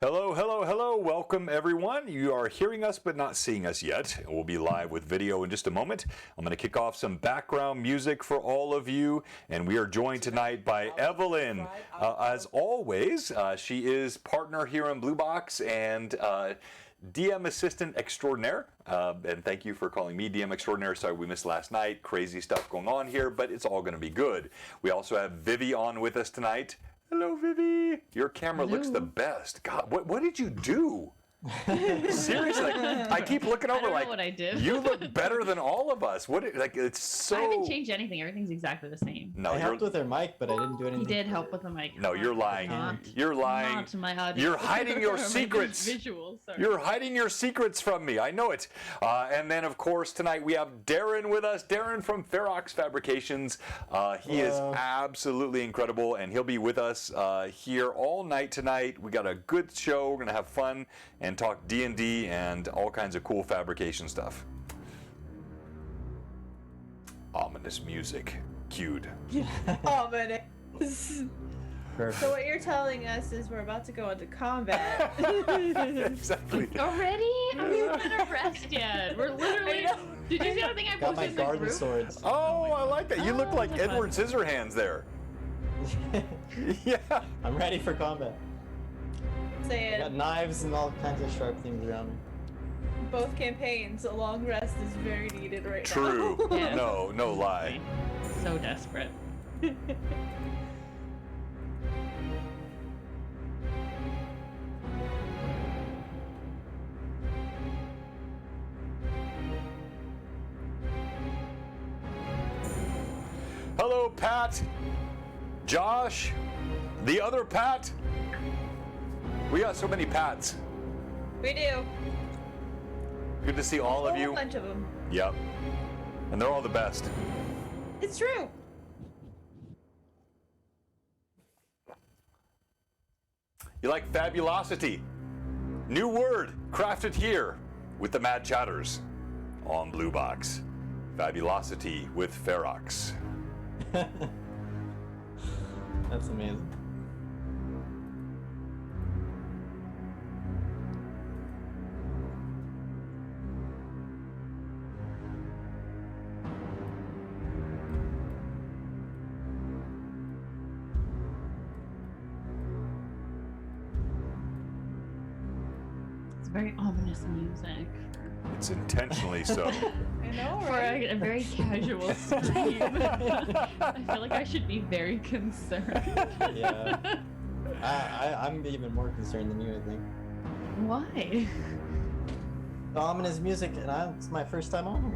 Hello, hello, hello. Welcome, everyone. You are hearing us but not seeing us yet. We'll be live with video in just a moment. I'm going to kick off some background music for all of you, and we are joined tonight by Evelyn. As always, she is partner here in Blue Box and DM assistant extraordinaire. And thank you for calling me DM extraordinaire. Sorry we missed last night. Crazy stuff going on here, but it's all going to be good. We also have Vivi on with us tonight. Hello, Vivi. Your camera looks the best. God, what did you do? Seriously, I keep looking over I don't know what I did. You look better than all of us. It's so. I haven't changed anything. Everything's exactly the same. No, I helped with her mic, but I didn't do anything. He did help with the mic. No, you're lying. You're lying. Not my audio. You're hiding your secrets. Visuals. Sorry. You're hiding your secrets from me. I know it. And then, of course, tonight we have Darren with us. Darren from Ferox Fabrications. He is absolutely incredible, and he'll be with us here all night tonight. We got a good show. We're gonna have fun and talk D&D and all kinds of cool fabrication stuff. Ominous music cued. Ominous. Perfect. So what you're telling us is we're about to go into combat. Exactly. Already? I haven't even been a rest yet. We're literally. Did you see the thing I Got my posted in the garden group? swords. Oh, I like that. You look like that's Edward Scissorhands there. Yeah. I'm ready for combat. I got Saying knives and all kinds of sharp things around me. both campaigns, a long rest is very needed right True. now. Yeah. No lie. So desperate. Hello, Pat. Josh. The other Pat. We got so many Pats. We do. Good to see all a of whole you. bunch of them. Yep. And they're all the best. It's true. You like Fabulosity? New word crafted here with the Mad Chatters on Blue Box. Fabulosity with Ferox. That's amazing. It's very ominous music. It's intentionally so. I know, For right? a very casual stream. I feel like I should be very concerned. Yeah. I'm even more concerned than you, I think. Why? The ominous music, and it's my first time on.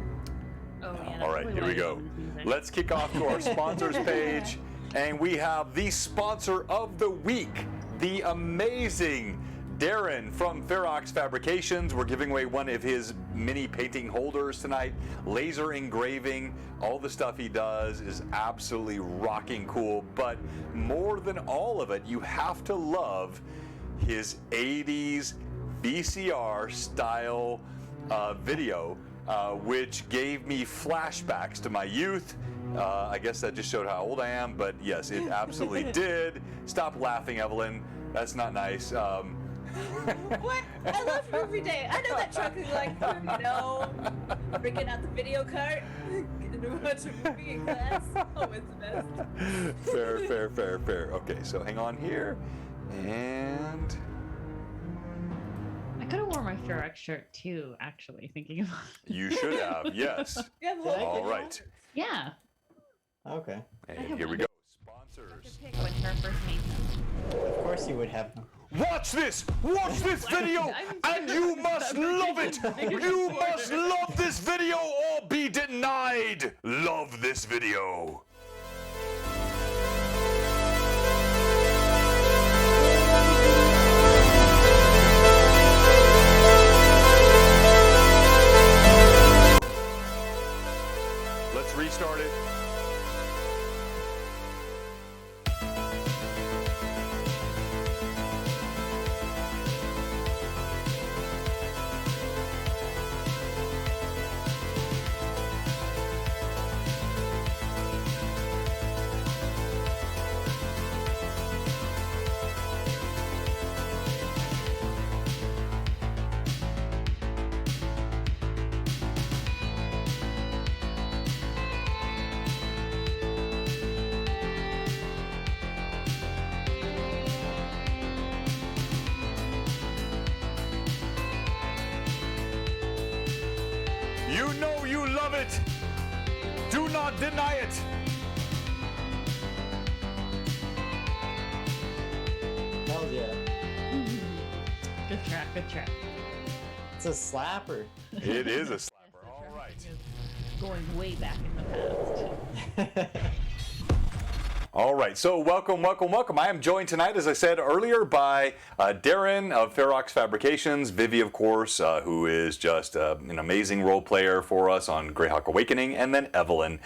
Oh, yeah. All right, here we go. Let's kick off to our sponsors page. And we have the sponsor of the week, the amazing Darren from Ferox Fabrications. We're giving away one of his mini painting holders tonight. Laser engraving, all the stuff he does is absolutely rocking cool. But more than all of it, you have to love his 80s VCR style video, which gave me flashbacks to my youth. I guess that just showed how old I am, but yes, it absolutely did. Stop laughing, Evelyn. That's not nice. What? I love you every day. I know that truck is like, breaking out the video cart, getting to watch a movie in class. Oh, it's the best. Fair. Okay, so hang on here. And I could have worn my Ferox shirt too, actually, thinking about it. you should have, yes. You have Did I All get right. Yeah. Okay. And here we go. Sponsors. Pick when her first made them. Of course you would have them. Watch this video, and you must love it. You must love this video or be denied. Love this video. Let's restart it. You know you love it. Do not deny it. Hell yeah. Good track, good track. It's a slapper. It is a slapper. All right. Going way back in the past. All right, so welcome. I am joined tonight, as I said earlier, by Darren of Ferox Fabrications, Vivi, of course, who is just an amazing role player for us on Greyhawk Awakening, and then Evelyn,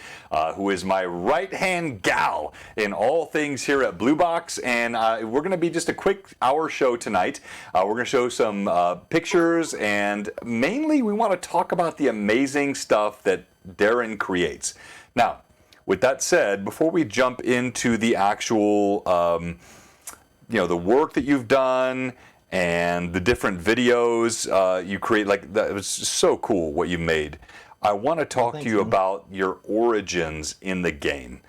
who is my right-hand gal in all things here at Blue Box. And we're going to be just a quick hour show tonight. We're going to show some pictures, and mainly we want to talk about the amazing stuff that Darren creates. Now, with that said, before we jump into the actual, the work that you've done and the different videos you create, like that, it was so cool what you made. I want to talk to you about your origins in the game.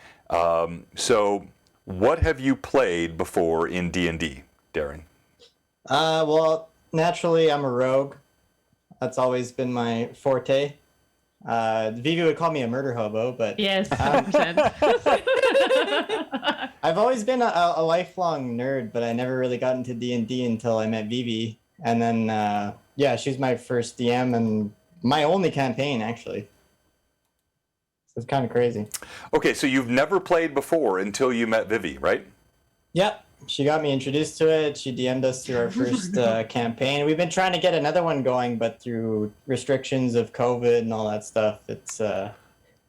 So, what have you played before in D&D, Darren? Well, naturally, I'm a rogue. That's always been my forte. Vivi would call me a murder hobo, but Yes, 100%. I've always been a lifelong nerd, but I never really got into D&D until I met Vivi. And then, she's my first DM and my only campaign, actually. So it's kind of crazy. Okay, so you've never played before until you met Vivi, right? Yep. She got me introduced to it. She DM'd us through our first campaign. We've been trying to get another one going, but through restrictions of COVID and all that stuff, it's a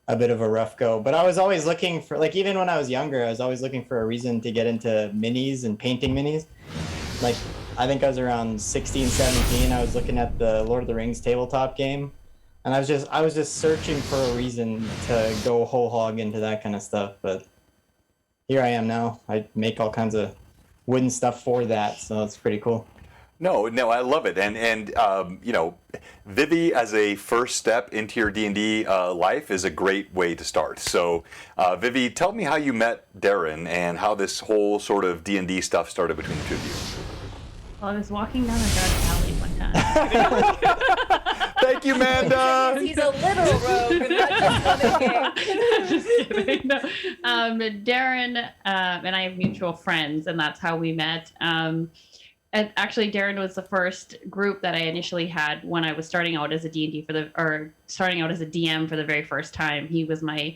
bit of a rough go. But I was always looking for, like, even when I was younger, I was always looking for a reason to get into minis and painting minis. Like, I think I was around 16, 17. I was looking at the Lord of the Rings tabletop game. And I was just searching for a reason to go whole hog into that kind of stuff. But here I am now. I make all kinds of wooden stuff for that, so it's pretty cool. No, I love it, and Vivi as a first step into your D&D life is a great way to start. So, Vivi, tell me how you met Darren and how this whole sort of D&D stuff started between the two of you. Well, I was walking down a dark alley one time. Thank you, Amanda. He's a literal rogue, not just on a game. Just kidding. No. Darren and I have mutual friends, and that's how we met. And actually, Darren was the first group that I initially had when I was starting out as a D&D starting out as a DM for the very first time. He was my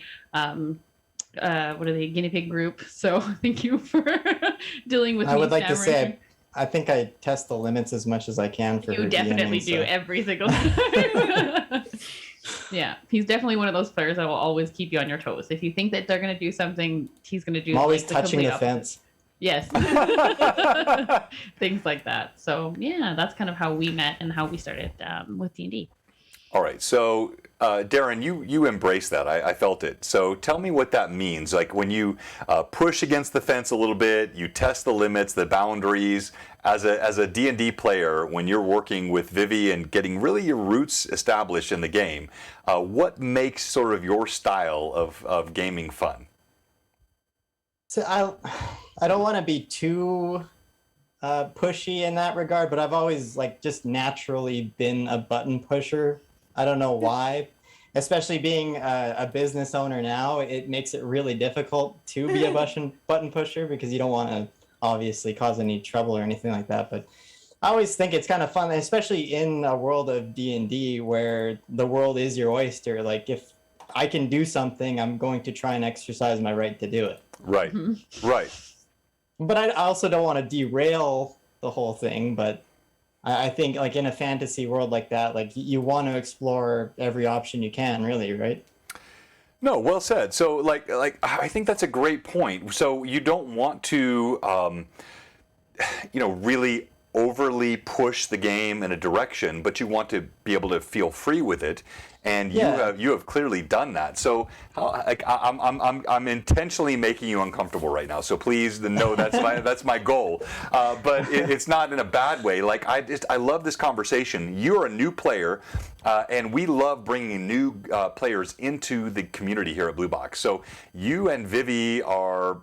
guinea pig group. So thank you for dealing with me. I would like to say, I think I test the limits as much as I can for you her definitely DMing, do so. every single time. Yeah, he's definitely one of those players that will always keep you on your toes. If you think that they're going to do something, he's going to do. I'm always like, touching the complete fence. Yes. Things like that. So yeah, that's kind of how we met and how we started with D&D. All right, so Darren, you embrace that. I felt it. So tell me what that means. Like when you push against the fence a little bit, you test the limits, the boundaries. As a D&D player, when you're working with Vivi and getting really your roots established in the game, what makes sort of your style of gaming fun? So I don't want to be too pushy in that regard, but I've always just naturally been a button pusher. I don't know why. Especially being a business owner now, it makes it really difficult to be a button pusher because you don't want to obviously cause any trouble or anything like that. But I always think it's kind of fun, especially in a world of D&D where the world is your oyster. Like if I can do something, I'm going to try and exercise my right to do it. Right, right. But I also don't want to derail the whole thing, but I think in a fantasy world like that, you want to explore every option you can, really, right? No, well said. So I think that's a great point. So you don't want to really overly push the game in a direction, but you want to be able to feel free with it, and you have clearly done that. So I'm intentionally making you uncomfortable right now. So please know that's my goal. But it's not in a bad way. I love this conversation. You're a new player, and we love bringing new players into the community here at Blue Box. So you and Vivi are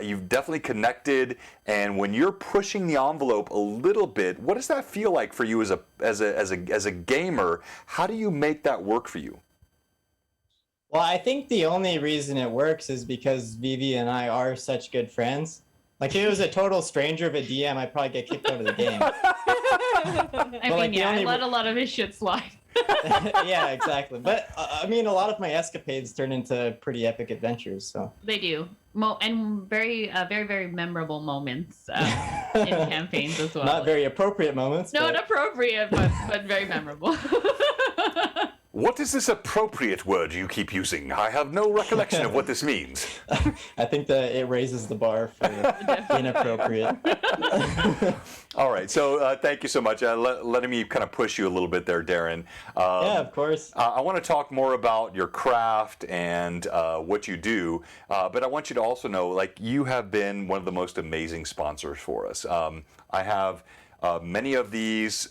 you've definitely connected, and when you're pushing the envelope a little bit, what does that feel like for you as a gamer? How do you make that work for you? Well, I think the only reason it works is because Vivi and I are such good friends. Like, if it was a total stranger of a DM, I'd probably get kicked out of the game. I let a lot of his shit slide. Yeah, exactly. But I mean, a lot of my escapades turn into pretty epic adventures. So They do. And very, very memorable moments in campaigns as well. not very appropriate moments. Not but... appropriate, but very memorable. What is this appropriate word you keep using? I have no recollection of what this means. I think that it raises the bar for inappropriate. All right, so thank you so much. Letting me kind of push you a little bit there, Darren. Yeah, of course. I want to talk more about your craft and what you do, but I want you to also know, like, you have been one of the most amazing sponsors for us. I have many of these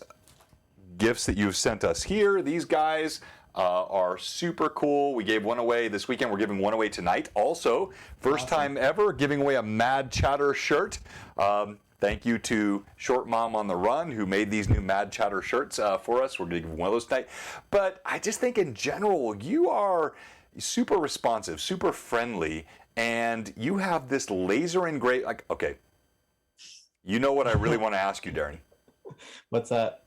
gifts that you've sent us here. These guys are super cool. We gave one away this weekend. We're giving one away tonight. Also, first time ever giving away a Mad Chatter shirt. Thank you to Short Mom on the Run, who made these new Mad Chatter shirts for us. We're going to give one of those tonight. But I just think in general, you are super responsive, super friendly, and you have this laser engraved, like, okay, you know what I really want to ask you, Darren? What's that?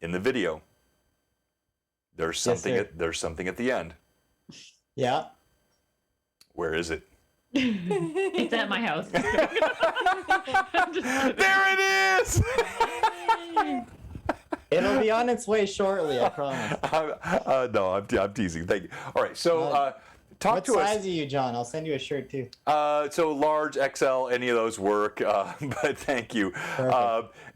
In the video, there's something. Yes, There's something at the end. Yeah. Where is it? It's at my house. There it is. It'll be on its way shortly, I promise. No, I'm teasing. Thank you. All right, so talk to us. What size are you, John? I'll send you a shirt too. So large, XL, any of those work. But thank you.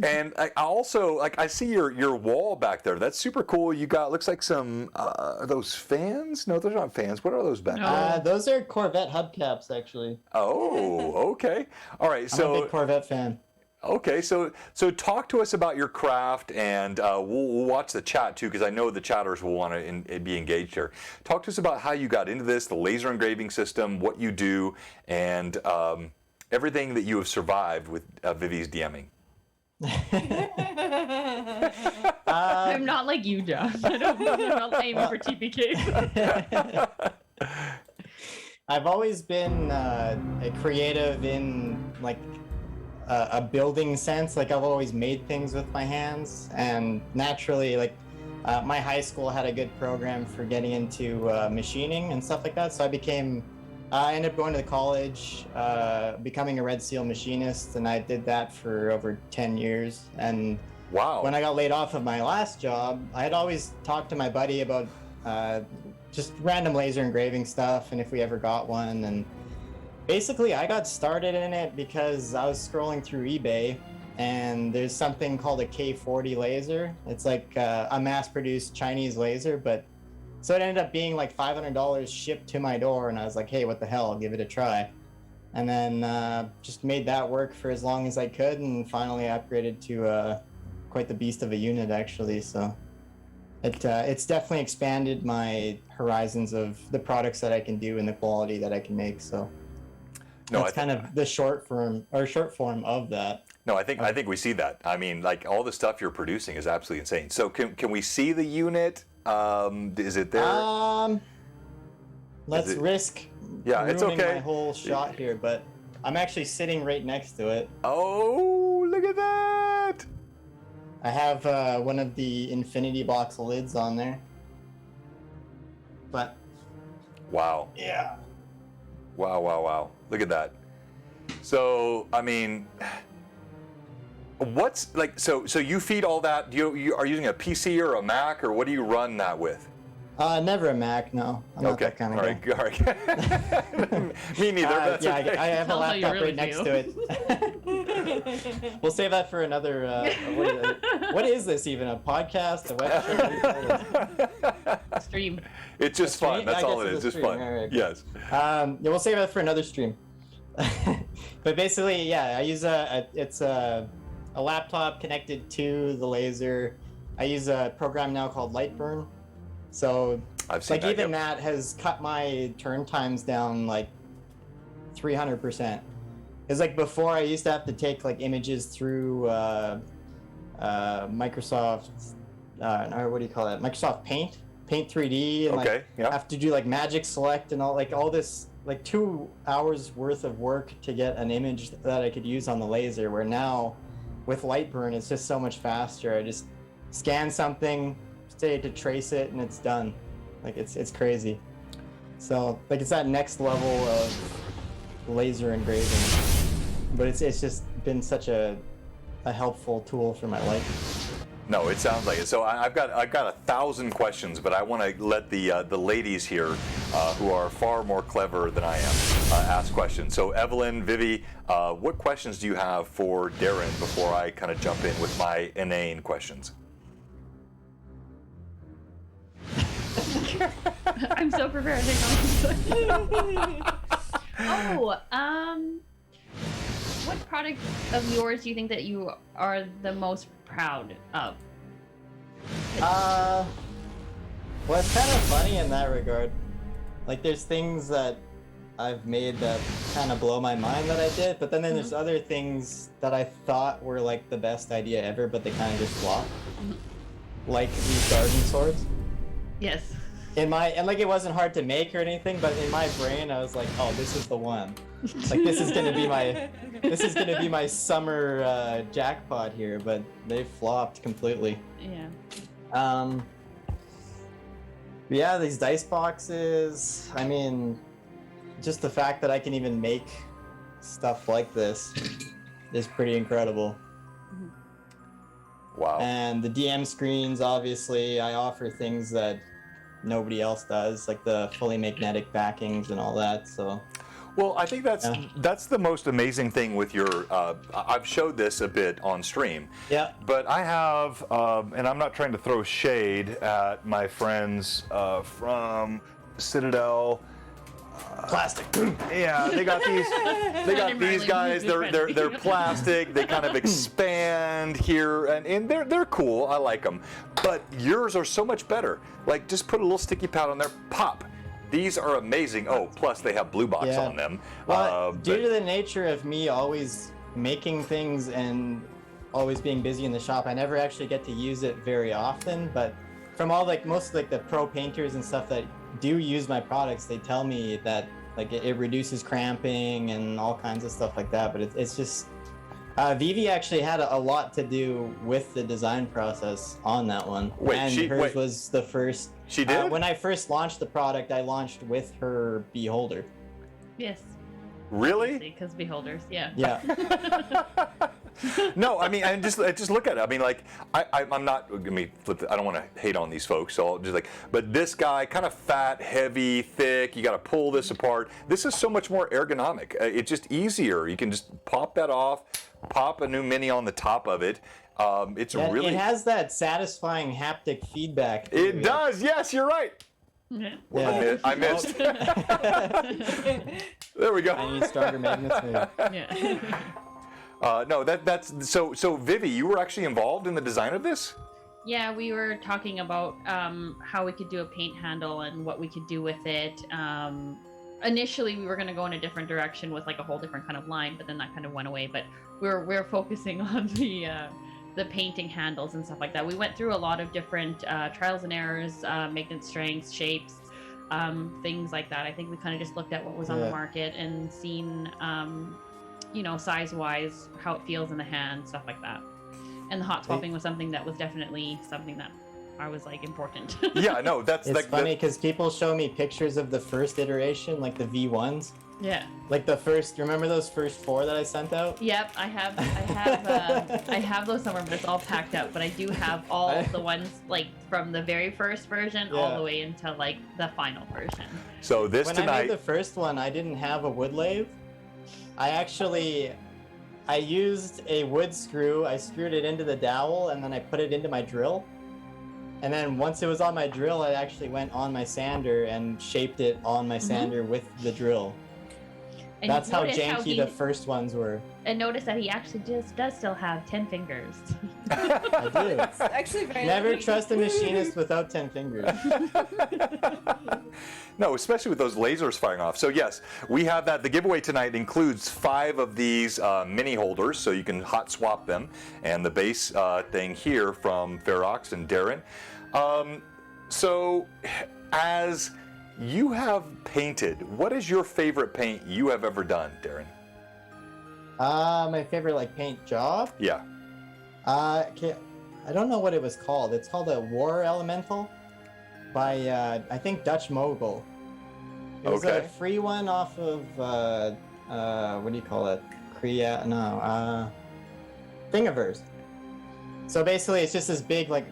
And I also, like, I see your wall back there. That's super cool. You got, looks like some, are those fans? No, those aren't fans. What are those back there? Those are Corvette hubcaps, actually. Oh, okay. All right. I'm a big Corvette fan. Okay, so talk to us about your craft, and we'll watch the chat too, because I know the chatters will want to be engaged here. Talk to us about how you got into this, the laser engraving system, what you do, and everything that you have survived with Vivi's DMing. I'm not like you, John. I'm not aiming for TPK. I've always been a creative in, like, a building sense. Like, I've always made things with my hands, and naturally, like, my high school had a good program for getting into machining and stuff like that. So I ended up going to the college, becoming a Red Seal machinist, and I did that for over 10 years. And wow. When I got laid off of my last job, I had always talked to my buddy about just random laser engraving stuff, and if we ever got one. And basically, I got started in it because I was scrolling through eBay, and there's something called a K40 laser. It's like a mass-produced Chinese laser, but so it ended up being like $500 shipped to my door, and I was like, hey, what the hell, I'll give it a try. And then just made that work for as long as I could, and finally upgraded to quite the beast of a unit, actually. So it's definitely expanded my horizons of the products that I can do and the quality that I can make. So no, that's kind of the short form of that. No, I think we see that. I mean, like, all the stuff you're producing is absolutely insane. So can we see the unit? Is it there? Let's risk it's ruining okay. my whole shot here, but I'm actually sitting right next to it. Oh, look at that! I have one of the infinity box lids on there. But wow. Yeah. Wow. Look at that. So, I mean, what's, like, so you feed all that, you are using a PC or a Mac, or what do you run that with? Never a Mac, no. I'm not that kind of guy. All right. Me neither. That's yeah, okay. I have a Tell how you laptop really right next feel. to it. We'll save that for another. What is this even? A podcast? A web show? Stream. It's just fun. That's all it is. Just fun. Right. Yes. Yeah, we'll save that for another stream. But basically, yeah, I use it's a laptop connected to the laser. I use a program now called Lightburn. So, I've seen like, even that has cut my turn times down like 300%. It's like before I used to have to take like images through Microsoft, or what do you call that? Microsoft Paint 3D, and Okay, like yeah. have to do like magic select and all this, like 2 hours worth of work to get an image that I could use on the laser. Where now with Lightburn, it's just so much faster. I just scan something, say to trace it, and it's done. Like it's crazy. So like it's that next level of laser engraving. But it's just been such a helpful tool for my life. No, it sounds like it. So I've got 1,000 questions, but I want to let the ladies here, who are far more clever than I am, ask questions. So Evelyn, Vivi, what questions do you have for Darren before I kind of jump in with my inane questions? I'm so prepared. What product of yours do you think that you are the most proud of? Well, it's kind of funny in that regard. Like, there's things that I've made that kind of blow my mind that I did, but then there's other things that I thought were like the best idea ever, but they kind of just flopped. Like these garden swords. Yes. And like it wasn't hard to make or anything, but in my brain I was like, oh, this is the one. Like this is gonna be my summer jackpot here, but they flopped completely. Yeah. Yeah, these dice boxes. I mean, just the fact that I can even make stuff like this is pretty incredible. Wow. And the DM screens, obviously, I offer things that nobody else does, like the fully magnetic backings and all that. So. Well, I think that's the most amazing thing with your. I've showed this a bit on stream. Yeah. But I have, and I'm not trying to throw shade at my friends from Citadel. Plastic. Yeah, they got these. They got these guys. They're plastic. They kind of expand here, and they're cool. I like them. But yours are so much better. Like, just put a little sticky pad on there. Pop. These are amazing. Oh, plus they have blue box on them. Well, due to the nature of me always making things and always being busy in the shop, I never actually get to use it very often. But from all most of the pro painters and stuff that do use my products, they tell me that like it reduces cramping and all kinds of stuff like that. But it's just Vivi actually had a lot to do with the design process on that one. Hers was the first. She did? When I first launched the product, I launched with her beholder. Yes. Really? Because beholders, yeah. Yeah. No, I mean, and just look at it. I mean, like, I'm not. I mean, I don't want to hate on these folks, so I'll just like. But this guy, kind of fat, heavy, thick. You got to pull this apart. This is so much more ergonomic. It's just easier. You can just pop that off, pop a new mini on the top of it. It's really. It has that satisfying haptic feedback. It does. Yes, you're right. Yeah. Yeah. I missed. There we go. I need stronger magnets, maybe. Yeah. No, that's so. Vivi, you were actually involved in the design of this. Yeah, we were talking about how we could do a paint handle and what we could do with it. Initially, we were going to go in a different direction with like a whole different kind of line, but then that kind of went away. But we're focusing on the painting handles and stuff like that. We went through a lot of different trials and errors, magnet strengths, shapes, things like that. I think we kind of just looked at what was on the market and seen, size-wise, how it feels in the hand, stuff like that. And the hot swapping was something that was definitely something that I was like important. Yeah, no, that's it's funny because people show me pictures of the first iteration, like the V1s. Yeah. Like the first. Remember those first 4 that I sent out? Yep, I have those somewhere, but it's all packed up. But I do have all the ones like from the very first version all the way until like the final version. So this when tonight. I made the first one, I didn't have a wood lathe. I used a wood screw. I screwed it into the dowel, and then I put it into my drill. And then once it was on my drill, I actually went on my sander and shaped it on my sander with the drill. And That's how notice janky the first ones were. And notice that he actually just does still have 10 fingers. I do. It's actually very Never trust a machinist without 10 fingers. No, especially with those lasers firing off. So yes, we have that. The giveaway tonight includes 5 of these mini holders, so you can hot swap them. And the base thing here from Ferox and Darren. So as you have painted, what is your favorite paint you have ever done, Darren? My favorite like paint job? Yeah. Okay, I don't know what it was called. It's called a War Elemental by I think Dutch Mogul. It was a Okay. free one off of what do you call it? Thingiverse. So basically, it's just this big like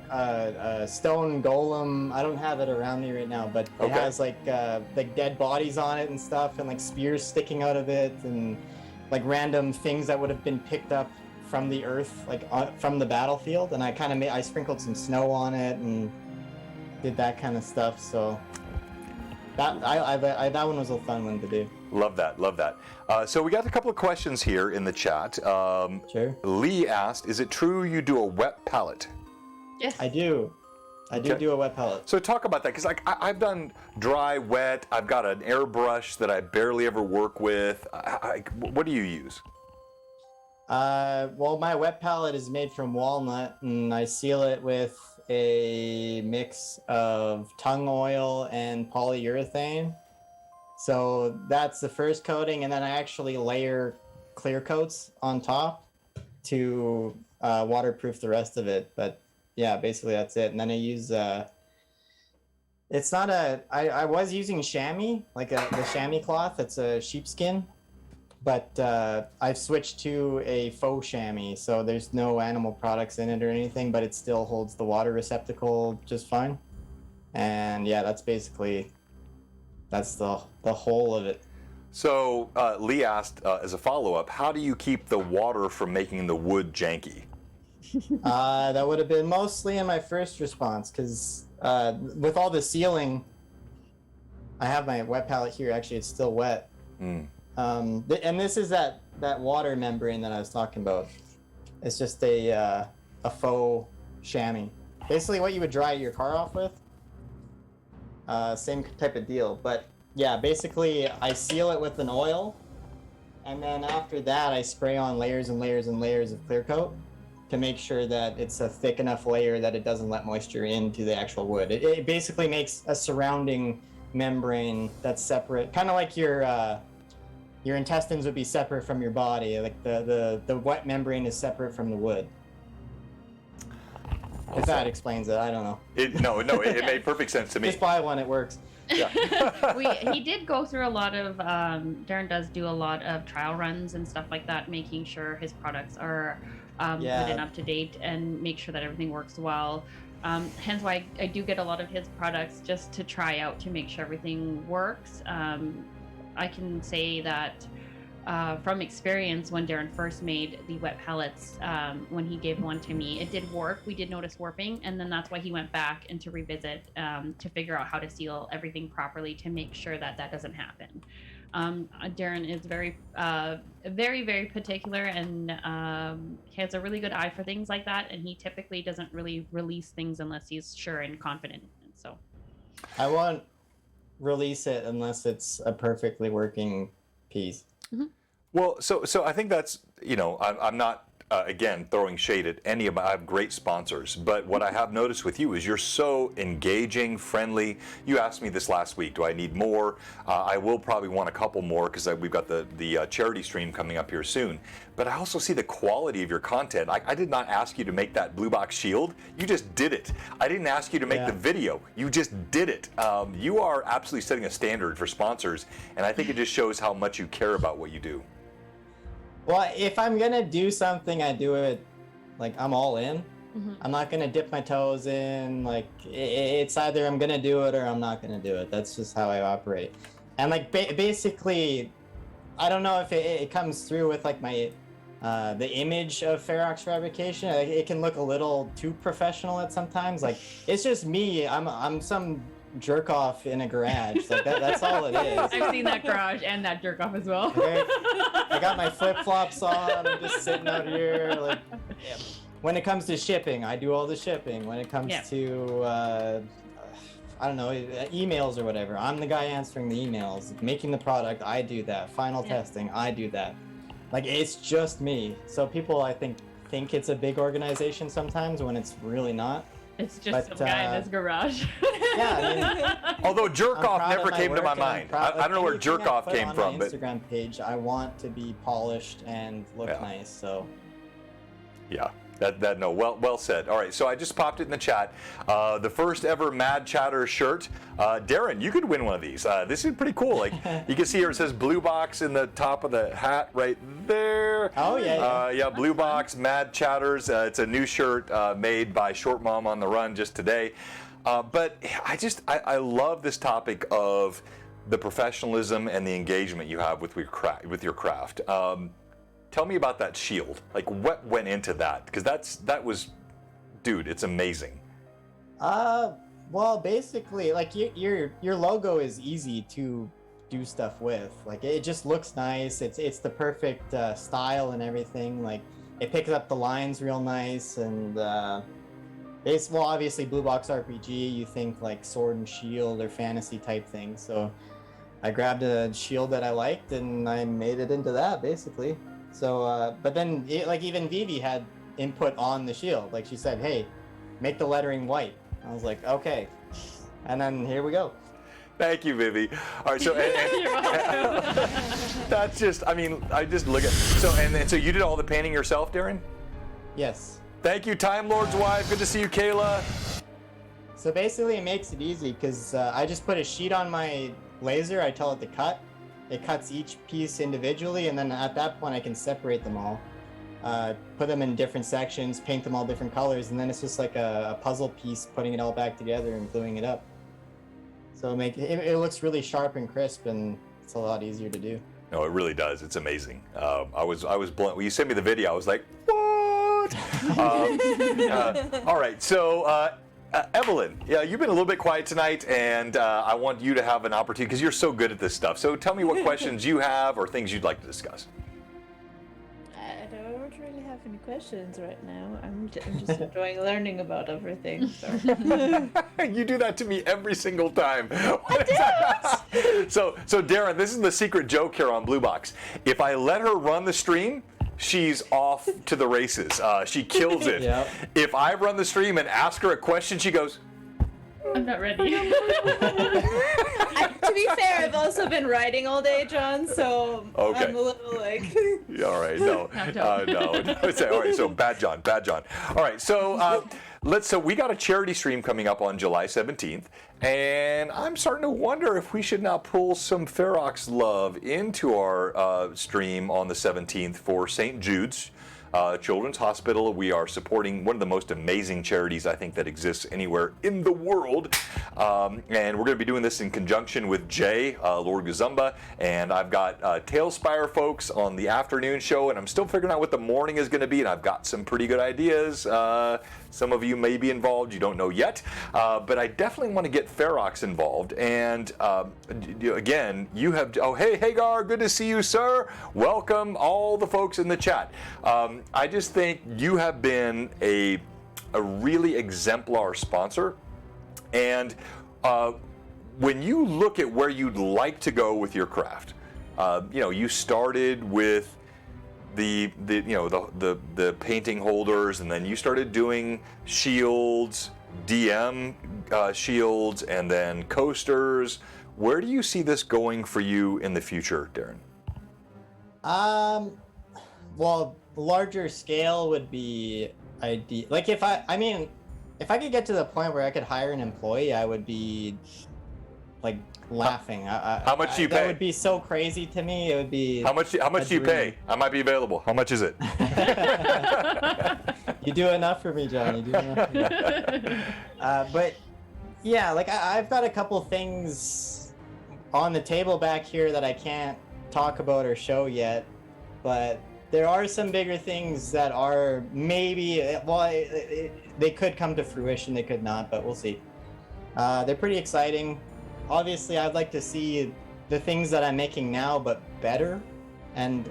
stone golem. I don't have it around me right now, but it Okay. has like dead bodies on it and stuff, and like spears sticking out of it, and like random things that would have been picked up from the earth, like from the battlefield. And I kind of I sprinkled some snow on it and did that kind of stuff. So that that one was a fun one to do. Love that, love that. So we got a couple of questions here in the chat. Sure. Lee asked, is it true you do a wet palette? Yes. I do. I do Okay. do a wet palette. So talk about that, because like I've done dry, wet. I've got an airbrush that I barely ever work with. What do you use? Well, my wet palette is made from walnut, and I seal it with a mix of tung oil and polyurethane. So that's the first coating, and then I actually layer clear coats on top to waterproof the rest of it. But yeah, basically that's it. And then I use it's not a I was using chamois, like the chamois cloth. It's a sheepskin, but I've switched to a faux chamois, so there's no animal products in it or anything, but it still holds the water receptacle just fine. And yeah, that's basically the whole of it. So Lee asked as a follow-up, how do you keep the water from making the wood janky? That would have been mostly in my first response, because with all the sealing, I have my wet palette here. Actually, it's still wet. And this is that water membrane that I was talking about. It's just a faux chamois. Basically, what you would dry your car off with. Same type of deal, but yeah, basically I seal it with an oil, and then after that I spray on layers and layers and layers of clear coat to make sure that it's a thick enough layer that it doesn't let moisture into the actual wood. It basically makes a surrounding membrane that's separate, kind of like your intestines would be separate from your body. Like the wet membrane is separate from the wood. If that explains it, I don't know. It made perfect sense to me. Just buy one, it works. Yeah. He did go through a lot of Darren does do a lot of trial runs and stuff like that, making sure his products are good and up to date, and make sure that everything works well. Hence why I do get a lot of his products just to try out to make sure everything works. I can say that from experience, when Darren first made the wet pellets, when he gave one to me, it did work. We did notice warping, and then that's why he went back and to revisit to figure out how to seal everything properly to make sure that that doesn't happen. Darren is very, very particular, and he has a really good eye for things like that, and he typically doesn't really release things unless he's sure and confident in it. So I won't release it unless it's a perfectly working piece. Well, so I think that's, I'm not, again, throwing shade at any of I have great sponsors, but what I have noticed with you is you're so engaging, friendly. You asked me this last week, do I need more? I will probably want a couple more, because we've got the charity stream coming up here soon. But I also see the quality of your content. I did not ask you to make that blue box shield. You just did it. I didn't ask you to make the video. You just did it. You are absolutely setting a standard for sponsors, and I think it just shows how much you care about what you do. Well, if I'm gonna do something, I do it like I'm all in. I'm not gonna dip my toes in. Like it's either I'm gonna do it or I'm not gonna do it. That's just how I operate. And like basically, I don't know if it comes through with like my the image of Ferox Fabrication. It can look a little too professional at sometimes. Like it's just me. I'm some jerk off in a garage. Like that's all it is. I've seen that garage and that jerk off as well. Okay. I got my flip flops on. I'm just sitting out here. Like, when it comes to shipping, I do all the shipping. When it comes to I don't know, emails or whatever, I'm the guy answering the emails. Making the product, I do that. Final testing, I do that. Like, it's just me. So people, I think it's a big organization sometimes when it's really not. It's just some guy in his garage. Yeah, I mean, Although jerk I'm off proud never of my came to my work and mind. I'm proud I don't know where anything jerk I off put came on from, my but Instagram page, I want to be polished and look Yeah. nice. So yeah. No, well said. All right, so I just popped it in the chat. The first ever Mad Chatter shirt. Darren, you could win one of these. This is pretty cool. Like, you can see here it says Blue Box in the top of the hat right there. Oh yeah. Yeah, Blue Box Mad Chatters. It's a new shirt made by Short Mom on the Run just today. But I love this topic of the professionalism and the engagement you have with your craft. Tell me about that shield. Like, what went into that? Because that was, dude, it's amazing. Well, basically, like your logo is easy to do stuff with. Like, it just looks nice. It's the perfect style and everything. Like, it picks up the lines real nice, and obviously BlueBoxRPG, you think like sword and shield or fantasy type thing. So I grabbed a shield that I liked and I made it into that basically. So, but then even Vivi had input on the shield. Like, she said, "Hey, make the lettering white." I was like, "Okay," and then here we go. Thank you, Vivi. All right, so that's just, I mean, I just look at so you did all the painting yourself, Darren? Yes. Thank you, Time Lord's wife. Good to see you, Kayla. So basically, it makes it easy because I just put a sheet on my laser. I tell it to cut. It cuts each piece individually, and then at that point, I can separate them all, put them in different sections, paint them all different colors, and then it's just like a puzzle piece, putting it all back together and gluing it up. So it looks really sharp and crisp, and it's a lot easier to do. No, it really does. It's amazing. I was blunt. When you sent me the video, I was like, what? All right, so Evelyn, yeah, you've been a little bit quiet tonight, and I want you to have an opportunity because you're so good at this stuff. So tell me what questions you have or things you'd like to discuss. I don't really have any questions right now. I'm just enjoying learning about everything. So. You do that to me every single time. So Darren, this is the secret joke here on Blue Box. If I let her run the stream, she's off to the races. She kills it. Yep. If I run the stream and ask her a question, she goes, I'm not ready. To be fair, I've also been writing all day, John, so Okay. I'm a little like... yeah, all right, no. All right, so bad John. All right, so so we got a charity stream coming up on July 17th, and I'm starting to wonder if we should now pull some Ferox love into our stream on the 17th for St. Jude's Children's Hospital. We are supporting one of the most amazing charities I think that exists anywhere in the world, and we're going to be doing this in conjunction with Jay, Lord Gazumba, and I've got Tailspire folks on the afternoon show, and I'm still figuring out what the morning is going to be, and I've got some pretty good ideas. Some of you may be involved, you don't know yet, but I definitely want to get Ferox involved. And again, you have, oh, hey, Hagar, good to see you, sir. Welcome, all the folks in the chat. I just think you have been a really exemplar sponsor. And when you look at where you'd like to go with your craft, you started with the painting holders, and then you started doing shields, DM shields, and then coasters. Where do you see this going for you in the future, Darren? Well, larger scale would be ideal. Like, if I could get to the point where I could hire an employee, I would be like laughing. How much do you pay? That would be so crazy to me. It would be. How much do you pay? I might be available. How much is it? You do enough for me, John. You do enough for me. But yeah, like I've got a couple things on the table back here that I can't talk about or show yet, but there are some bigger things that are maybe, they could come to fruition, they could not, but we'll see. They're pretty exciting. Obviously, I'd like to see the things that I'm making now, but better, and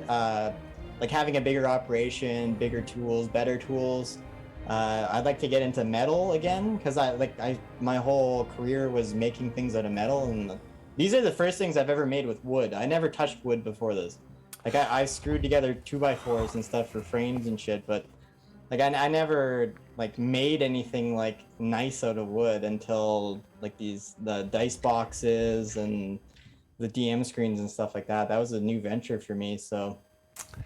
like having a bigger operation, bigger tools, better tools. I'd like to get into metal again, because my whole career was making things out of metal, and these are the first things I've ever made with wood. I never touched wood before this. Like I screwed together 2x4s and stuff for frames and shit, but like I never like made anything like nice out of wood until like the dice boxes and the DM screens and stuff like that. That was a new venture for me. So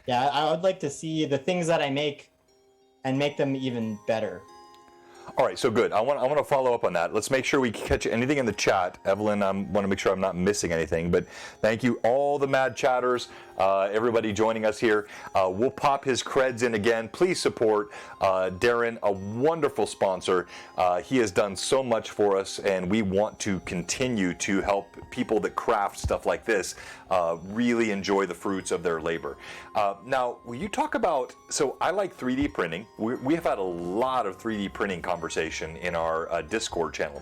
yeah, I would like to see the things that I make and make them even better. All right, so good. I want to follow up on that. Let's make sure we catch anything in the chat. Evelyn, I want to make sure I'm not missing anything. But thank you, all the mad chatters, everybody joining us here. We'll pop his creds in again. Please support Darren, a wonderful sponsor. He has done so much for us, and we want to continue to help people that craft stuff like this really enjoy the fruits of their labor. Now, when you talk about, so I like 3D printing. We have had a lot of 3D printing conversation in our Discord channel.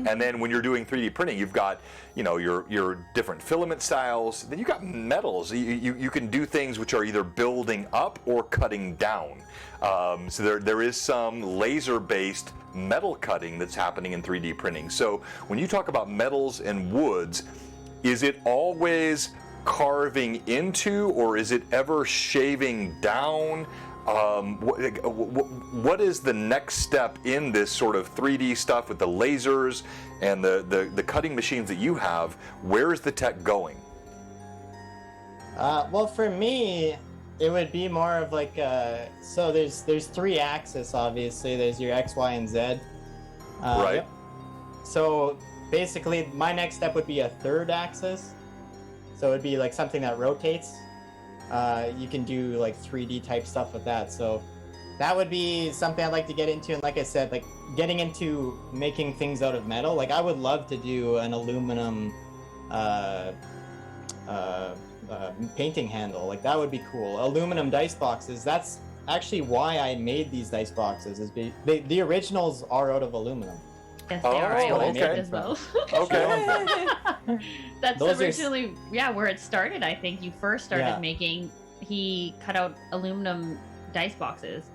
And then when you're doing 3D printing, you've got, your different filament styles. Then you've got metals. You can do things which are either building up or cutting down. So there is some laser-based metal cutting that's happening in 3D printing. So when you talk about metals and woods, is it always carving into, or is it ever shaving down? What is the next step in this sort of 3D stuff with the lasers and the cutting machines that you have? Where is the tech going? Well, for me, it would be more of like so there's 3 axes, obviously. There's your X, Y, and Z. Right. Yep. So basically, my next step would be a 3rd axis. So it'd be like something that rotates. You can do like 3D type stuff with that. So that would be something I'd like to get into. And like I said, like getting into making things out of metal. Like I would love to do an aluminum painting handle. Like that would be cool. Aluminum dice boxes. That's actually why I made these dice boxes. The originals are out of aluminum. Yes, they are. I always okay. did as well. Okay. That's Those are originally, where it started. I think you first started making. He cut out aluminum dice boxes,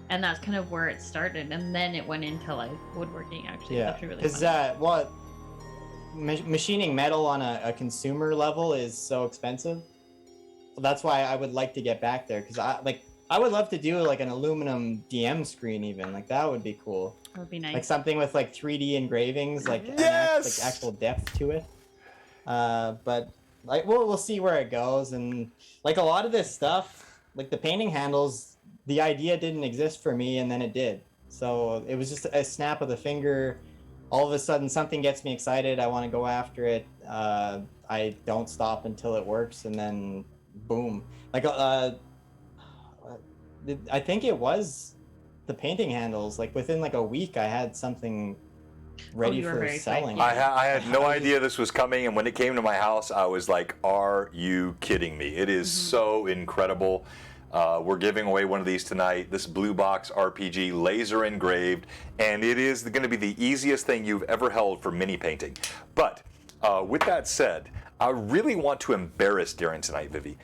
and that's kind of where it started. And then it went into like woodworking. Actually, Yeah, it's actually really because fun. machining metal on a consumer level is so expensive. So that's why I would like to get back there, because I would love to do like an aluminum DM screen even. Like that would be cool. That would be nice. Like something with like 3D engravings, like Yes! actual depth to it. But like we'll see where it goes, and like a lot of this stuff, like the painting handles, the idea didn't exist for me, and then it did. So it was just a snap of the finger. All of a sudden, something gets me excited. I want to go after it. I don't stop until it works, and then boom. Like I think it was the painting handles. Like within like a week, I had something ready you were for very selling. excited. I had no idea this was coming, and when it came to my house, I was like, "Are you kidding me?" It is so incredible. We're giving away one of these tonight. This BlueBoxRPG laser engraved, and it is going to be the easiest thing you've ever held for mini painting. But with that said, I really want to embarrass Darren tonight, Vivi.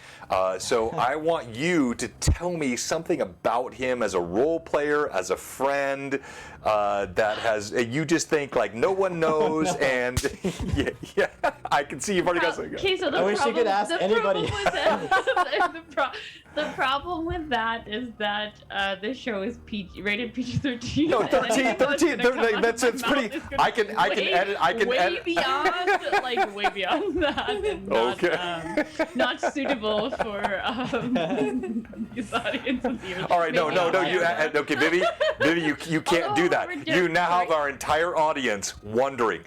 So I want you to tell me something about him as a role player, as a friend, that has, you just think like no one knows, and yeah, I can see you've already got something. Okay, so I wish you could ask anybody. The problem with that is that this show is rated PG-13. No, 13. That's it's pretty. I can edit. I can way edit. beyond, like way beyond that. And not, Okay. Not suitable for these audiences here. All right, no. Maybe You okay, Vivi, you can't do that. we're You now have sorry. our entire audience wondering.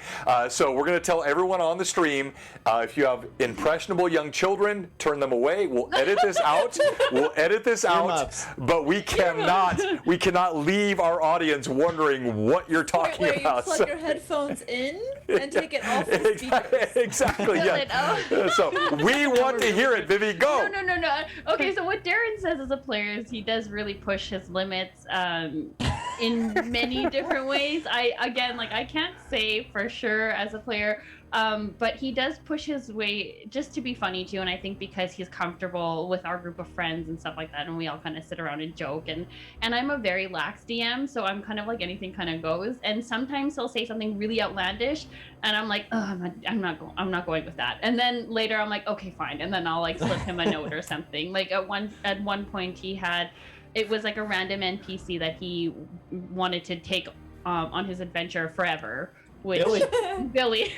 So we're going to tell everyone on the stream, if you have impressionable young children, turn them away. We'll edit this out. Earmuffs. But we cannot leave our audience wondering what you're talking Wait, about. you plug your headphones in and take it off the speakers. Exactly. Yeah. So we want to hear it, Vivi. Go. No. Okay, so what Darren says as a player is he does really push his limits. in many different ways. I can't say for sure as a player, but he does push his way just to be funny too. And I think because he's comfortable with our group of friends and stuff like that, and we all kind of sit around and joke. And I'm a very lax DM, so I'm kind of like anything kind of goes. And sometimes he'll say something really outlandish, and I'm like, oh, I'm not going with that. And then later I'm like, okay, fine. And then I'll like slip him a note or something. Like at one point he had, it was like a random NPC that he wanted to take on his adventure forever. Which Billy,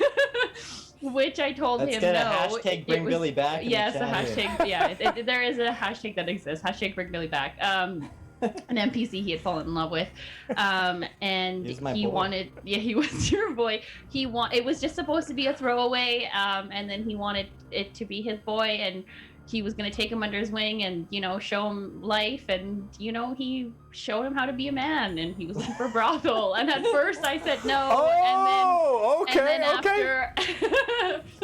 which I told Let's him get no. a hashtag bring Billy back. Yes, a hashtag. Yeah, there is a hashtag that exists. Hashtag bring Billy back. An NPC he had fallen in love with, and he wanted. Yeah, he was your boy. It was just supposed to be a throwaway, and then he wanted it to be his boy, and he was going to take him under his wing and, you know, show him life. And, you know, he showed him how to be a man, and he was looking for a brothel. And at first I said no. Oh,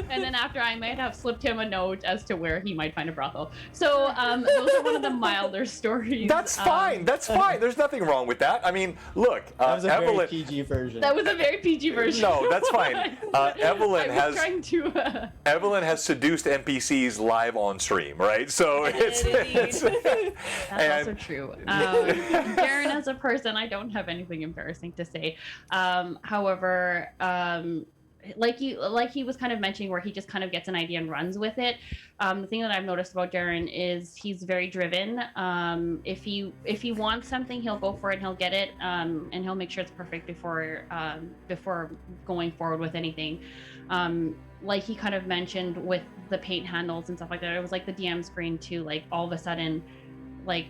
And then after I might have slipped him a note as to where he might find a brothel. So those are one of the milder stories. That's fine. That's fine. There's nothing wrong with that. I mean, look, that was a Evelyn, very PG version. That was a very PG version. No, that's fine. Evelyn Evelyn has seduced NPCs live on stream, right? So it's that's also true. Darren, as a person, I don't have anything embarrassing to say. However, like he was kind of mentioning, where he just kind of gets an idea and runs with it. The thing that I've noticed about Darren is he's very driven. If he wants something, he'll go for it and he'll get it, and he'll make sure it's perfect before going forward with anything. Like he kind of mentioned with the paint handles and stuff like that, it was like the DM screen too. Like all of a sudden, like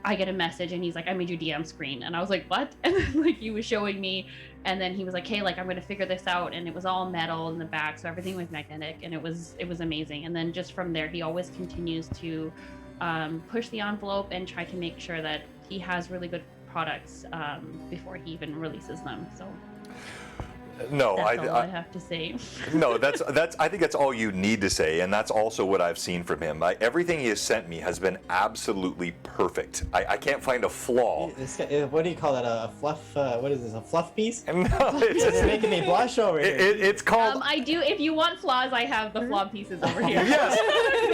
I get a message and he's like, I made you DM screen. And I was like, what? And then like he was showing me, and then he was like, hey, like I'm gonna figure this out. And it was all metal in the back, so everything was magnetic, and it was amazing. And then just from there, he always continues to push the envelope and try to make sure that he has really good products before he even releases them. So no, that's all I have to say. No, that's. I think that's all you need to say, and that's also what I've seen from him. Everything he has sent me has been absolutely perfect. I can't find a flaw. What do you call that? A fluff? What is this? A fluff piece? No, it's making me blush over here. It's called. I do. If you want flaws, I have the flaw pieces over here. Yes.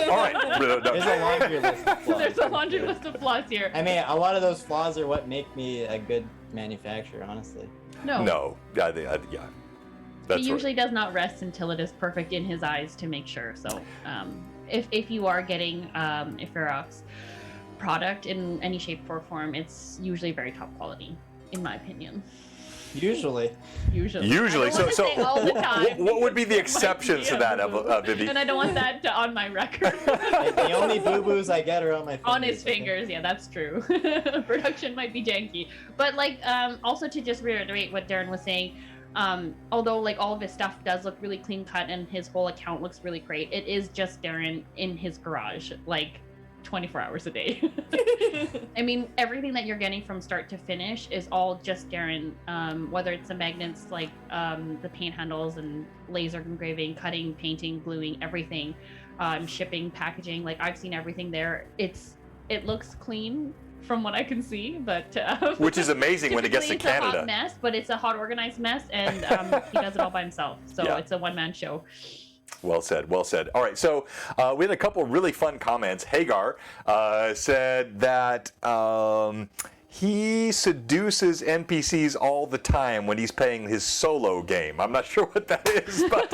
All right. No. There's a laundry list of flaws. There's a laundry list of flaws here. I mean, a lot of those flaws are what make me a good manufacturer, honestly. No. Yeah. That's he usually does not rest until it is perfect in his eyes to make sure. So, if you are getting a Ferox product in any shape or form, it's usually very top quality, in my opinion. Usually. So all the time, what would be the exceptions to that, Vivi? And I don't want that on my record. The only boo-boos I get are on my fingers. On his fingers, yeah, that's true. Production might be janky. But like, also to just reiterate what Darren was saying, although like all of his stuff does look really clean cut and his whole account looks really great, it is just Darren in his garage, like 24 hours a day. I mean, everything that you're getting from start to finish is all just Darren, whether it's the magnets, like the paint handles and laser engraving, cutting, painting, gluing, everything, shipping, packaging, like I've seen everything there. It looks clean from what I can see, but which is amazing when it gets to it's Canada. It's a hot mess, but it's a hot organized mess, and he does it all by himself. So yeah. It's a one-man show. Well said. Well said. All right. So we had a couple really fun comments. Hagar said that he seduces NPCs all the time when he's playing his solo game. I'm not sure what that is, but.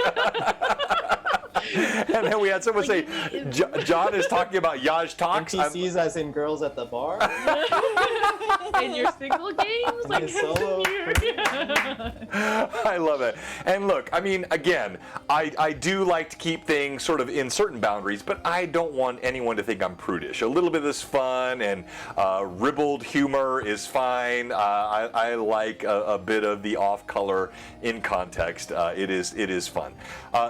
And then we had someone say, John is talking about Yaj Talks. NPCs as in girls at the bar? In your single games? Like solo? I love it. And look, I mean, again, I do like to keep things sort of in certain boundaries, but I don't want anyone to think I'm prudish. A little bit of this fun and ribald humor is fine. I like a bit of the off color in context. It is fun.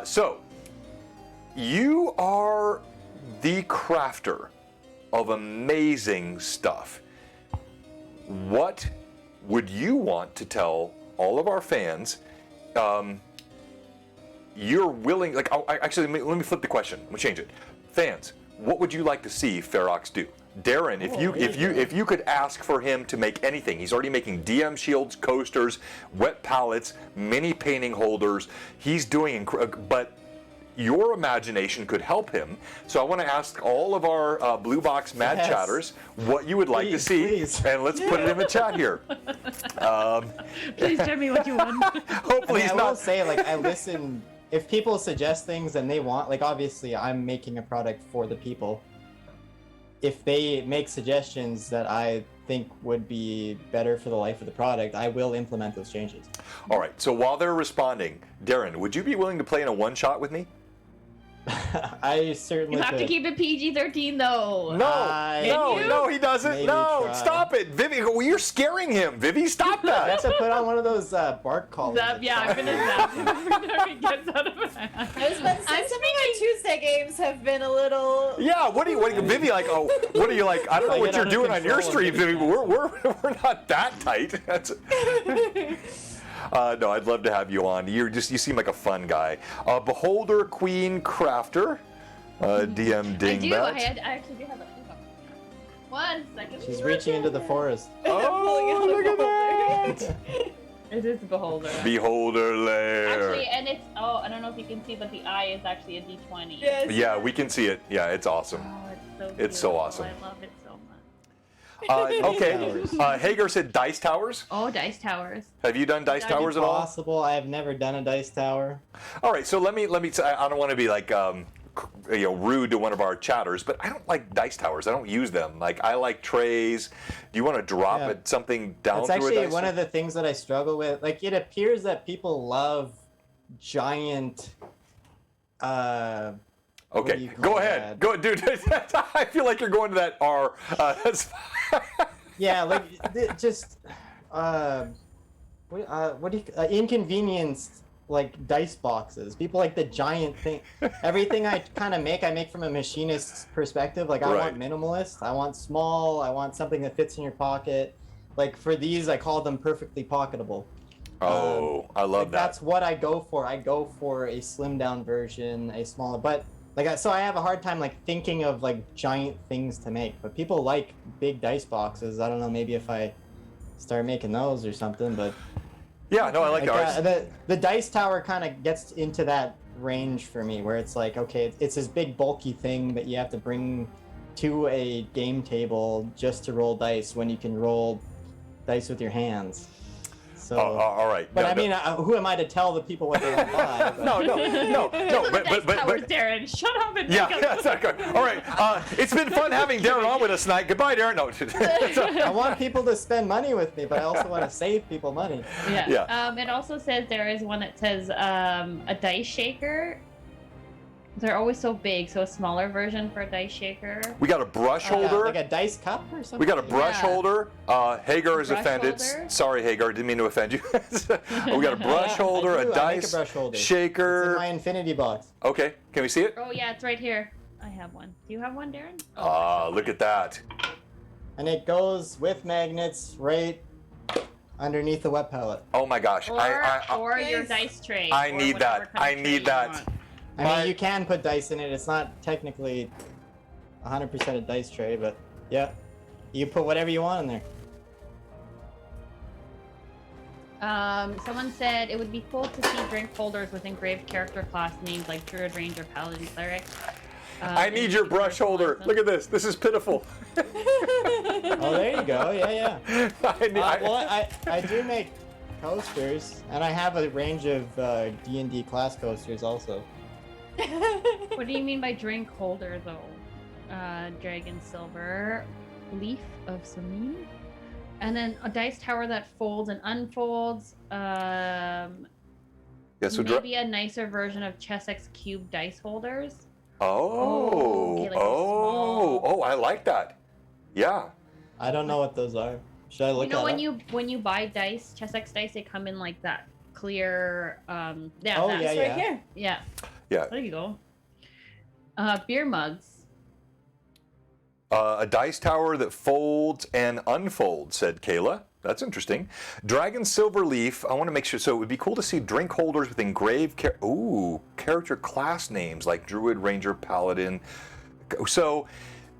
So, you are the crafter of amazing stuff. What would you want to tell all of our fans? You're willing, like, actually, let me flip the question. Let me change it. Fans, what would you like to see Ferox do? Darren, if you could ask for him to make anything, he's already making DM shields, coasters, wet palettes, mini painting holders. He's doing, but your imagination could help him. So I want to ask all of our Blue Box Mad Chatters what you would like to see, and let's put it in the chat here. Please tell me what you want. Hopefully he's I not. will say, like, I listen. If people suggest things and they want, like, obviously I'm making a product for the people. If they make suggestions that I think would be better for the life of the product, I will implement those changes. All right. So while they're responding, Darren, would you be willing to play in a one-shot with me? I certainly You have to could. keep it PG-13 though. No, he doesn't. Maybe No, try. stop it, Vivi. You're scaring him, Vivi. Stop I have that. to put on one of those bark collars. Yeah, I'm gonna zap him whenever he gets out of hand. I was about to say, some of my Tuesday games have been a little. Yeah. What do you, Vivi? Like, oh, what are you like? I don't know I what get you're under doing on your control stream, of Vivi. But we're not that tight. That's. No, I'd love to have you on. You seem like a fun guy. Beholder Queen Crafter, DM I do. Dingbat. I actually do have a. 1 second. She's reaching into the forest. Oh, look at that! It is Beholder. Beholder Lair. Actually, and it's I don't know if you can see, but the eye is actually a D20. Yes. Yeah, we can see it. Yeah, it's awesome. Oh, it's so It's so beautiful. awesome. I love it so much. Okay. Hagar said Dice Towers. Oh, Dice Towers. Have you done Dice That'd be Towers at all? Possible. I have never done a dice tower. All right. So let me. I don't want to be like rude to one of our chatters, but I don't like Dice Towers. I don't use them. Like I like trays. Do you want to drop Yeah. it something down It's through a actually dice? one of the things that I struggle with. Like, it appears that people love giant. What do Okay, you call go ahead. that? Go, dude. I feel like you're going to that R. Yeah, like just what do you inconvenienced like dice boxes. People like the giant thing. Everything I kind of make, I make from a machinist's perspective. Like I want minimalist. I want small. I want something that fits in your pocket. Like for these, I call them perfectly pocketable. Oh, I love that. That's what I go for. I go for a slimmed down version, a smaller. But like, so I have a hard time like thinking of like giant things to make. But people like big dice boxes. I don't know. Maybe if I start making those or something. But Yeah, no, I like ours. the dice tower kind of gets into that range for me, where it's like, okay, it's this big bulky thing that you have to bring to a game table just to roll dice when you can roll dice with your hands. So, all right. but No, I no. mean, who am I to tell the people what they want to buy? But- No. Dice Towers, Darren, shut up and Yeah, pick up. that's not good. All right, it's been fun having Darren on with us tonight. Goodbye, Darren. No. I want people to spend money with me, but I also want to save people money. Yeah. Yeah. It also says there is one that says a dice shaker. They're always so big, so a smaller version for a dice shaker. We got a brush Yeah, holder. like a dice cup or something. We got a brush Yeah. holder. Hagar is Brush offended. holder? Sorry, Hagar, didn't mean to offend you. We got a brush Yeah, holder, I do. a I make dice a brush holder. It's in shaker. my infinity box. Okay, can we see it? Oh yeah, it's right here. I have one. Do you have one, Darren? Look at that. And it goes with magnets right underneath the wet palette. Oh my gosh. Or your Yes. dice tray. I or need whatever that. kind of I tray need you that. want. I mean, you can put dice in it. It's not technically 100% a dice tray, but yeah, you put whatever you want in there. Someone said it would be cool to see drink holders with engraved character class names like Druid, Ranger, Paladin, Cleric. I need your brush holder. Look at this. This is pitiful. Oh, there you go. Yeah, yeah. I I do make coasters, and I have a range of D&D class coasters also. What do you mean by drink holder, though? Dragon Silver, Leaf of Samin, and then a dice tower that folds and unfolds. yeah, so Maybe a nicer version of Chessex Cube dice holders. Oh, okay, like a small- I like that. Yeah. I don't know what those are. Should I look You know at when you buy dice, Chessex dice, they come in like that clear. Yeah. Oh, that. yeah, It's right here. Yeah. Yeah. There you go. Beer mugs. A dice tower that folds and unfolds, said Kayla. That's interesting. Dragon Silver Leaf. I want to make sure. So it would be cool to see drink holders with engraved character class names like Druid, Ranger, Paladin. So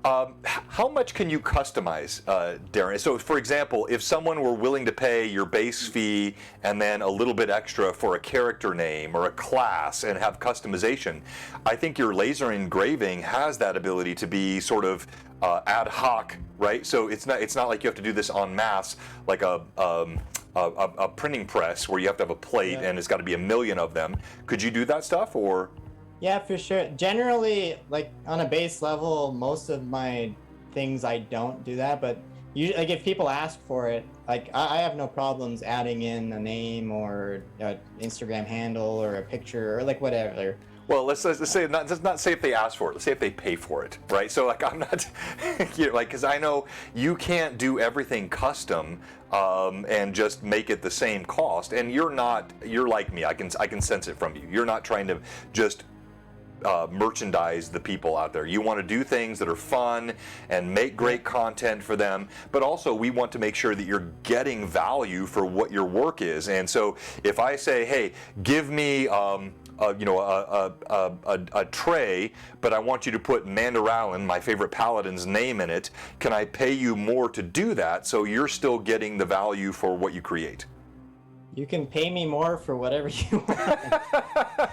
How much can you customize, Darren? So, for example, if someone were willing to pay your base fee and then a little bit extra for a character name or a class and have customization, I think your laser engraving has that ability to be sort of ad hoc, right? So it's not like you have to do this en masse, like a printing press where you have to have a plate and it's got to be a million of them. Could you do that stuff, or? Yeah, for sure. Generally, like on a base level, most of my things I don't do that, but like if people ask for it, like I have no problems adding in a name or an Instagram handle or a picture or like whatever. Well, let's say let's not say if they ask for it. Let's say if they pay for it, right? So like I'm not, like, because I know you can't do everything custom and just make it the same cost. And you're like me. I can sense it from you. You're not trying to just merchandise the people out there. You want to do things that are fun and make great content for them, but also we want to make sure that you're getting value for what your work is. And so if I say, hey, give me a tray, but I want you to put Mandaralin, my favorite paladin's name in it, can I pay you more to do that so you're still getting the value for what you create? You can pay me more for whatever you want.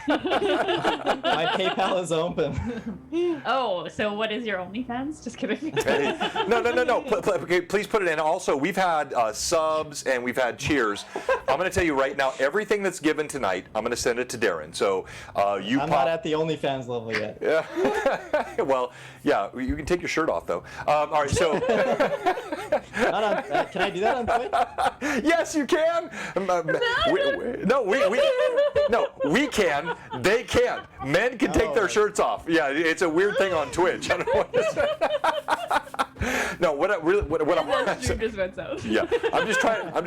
My PayPal is open. Oh, so what is your OnlyFans? Just kidding. No. Please put it in. Also, we've had subs and we've had cheers. I'm going to tell you right now, everything that's given tonight, I'm going to send it to Darren. So I'm not at the OnlyFans level yet. Yeah. Well, yeah, you can take your shirt off though. All right, so. Can I do that on Twitch? Yes, you can. We can. They can't. Men can take their shirts off. Yeah, it's a weird thing on Twitch. I don't know what to say. No, what I'm yeah, I'm just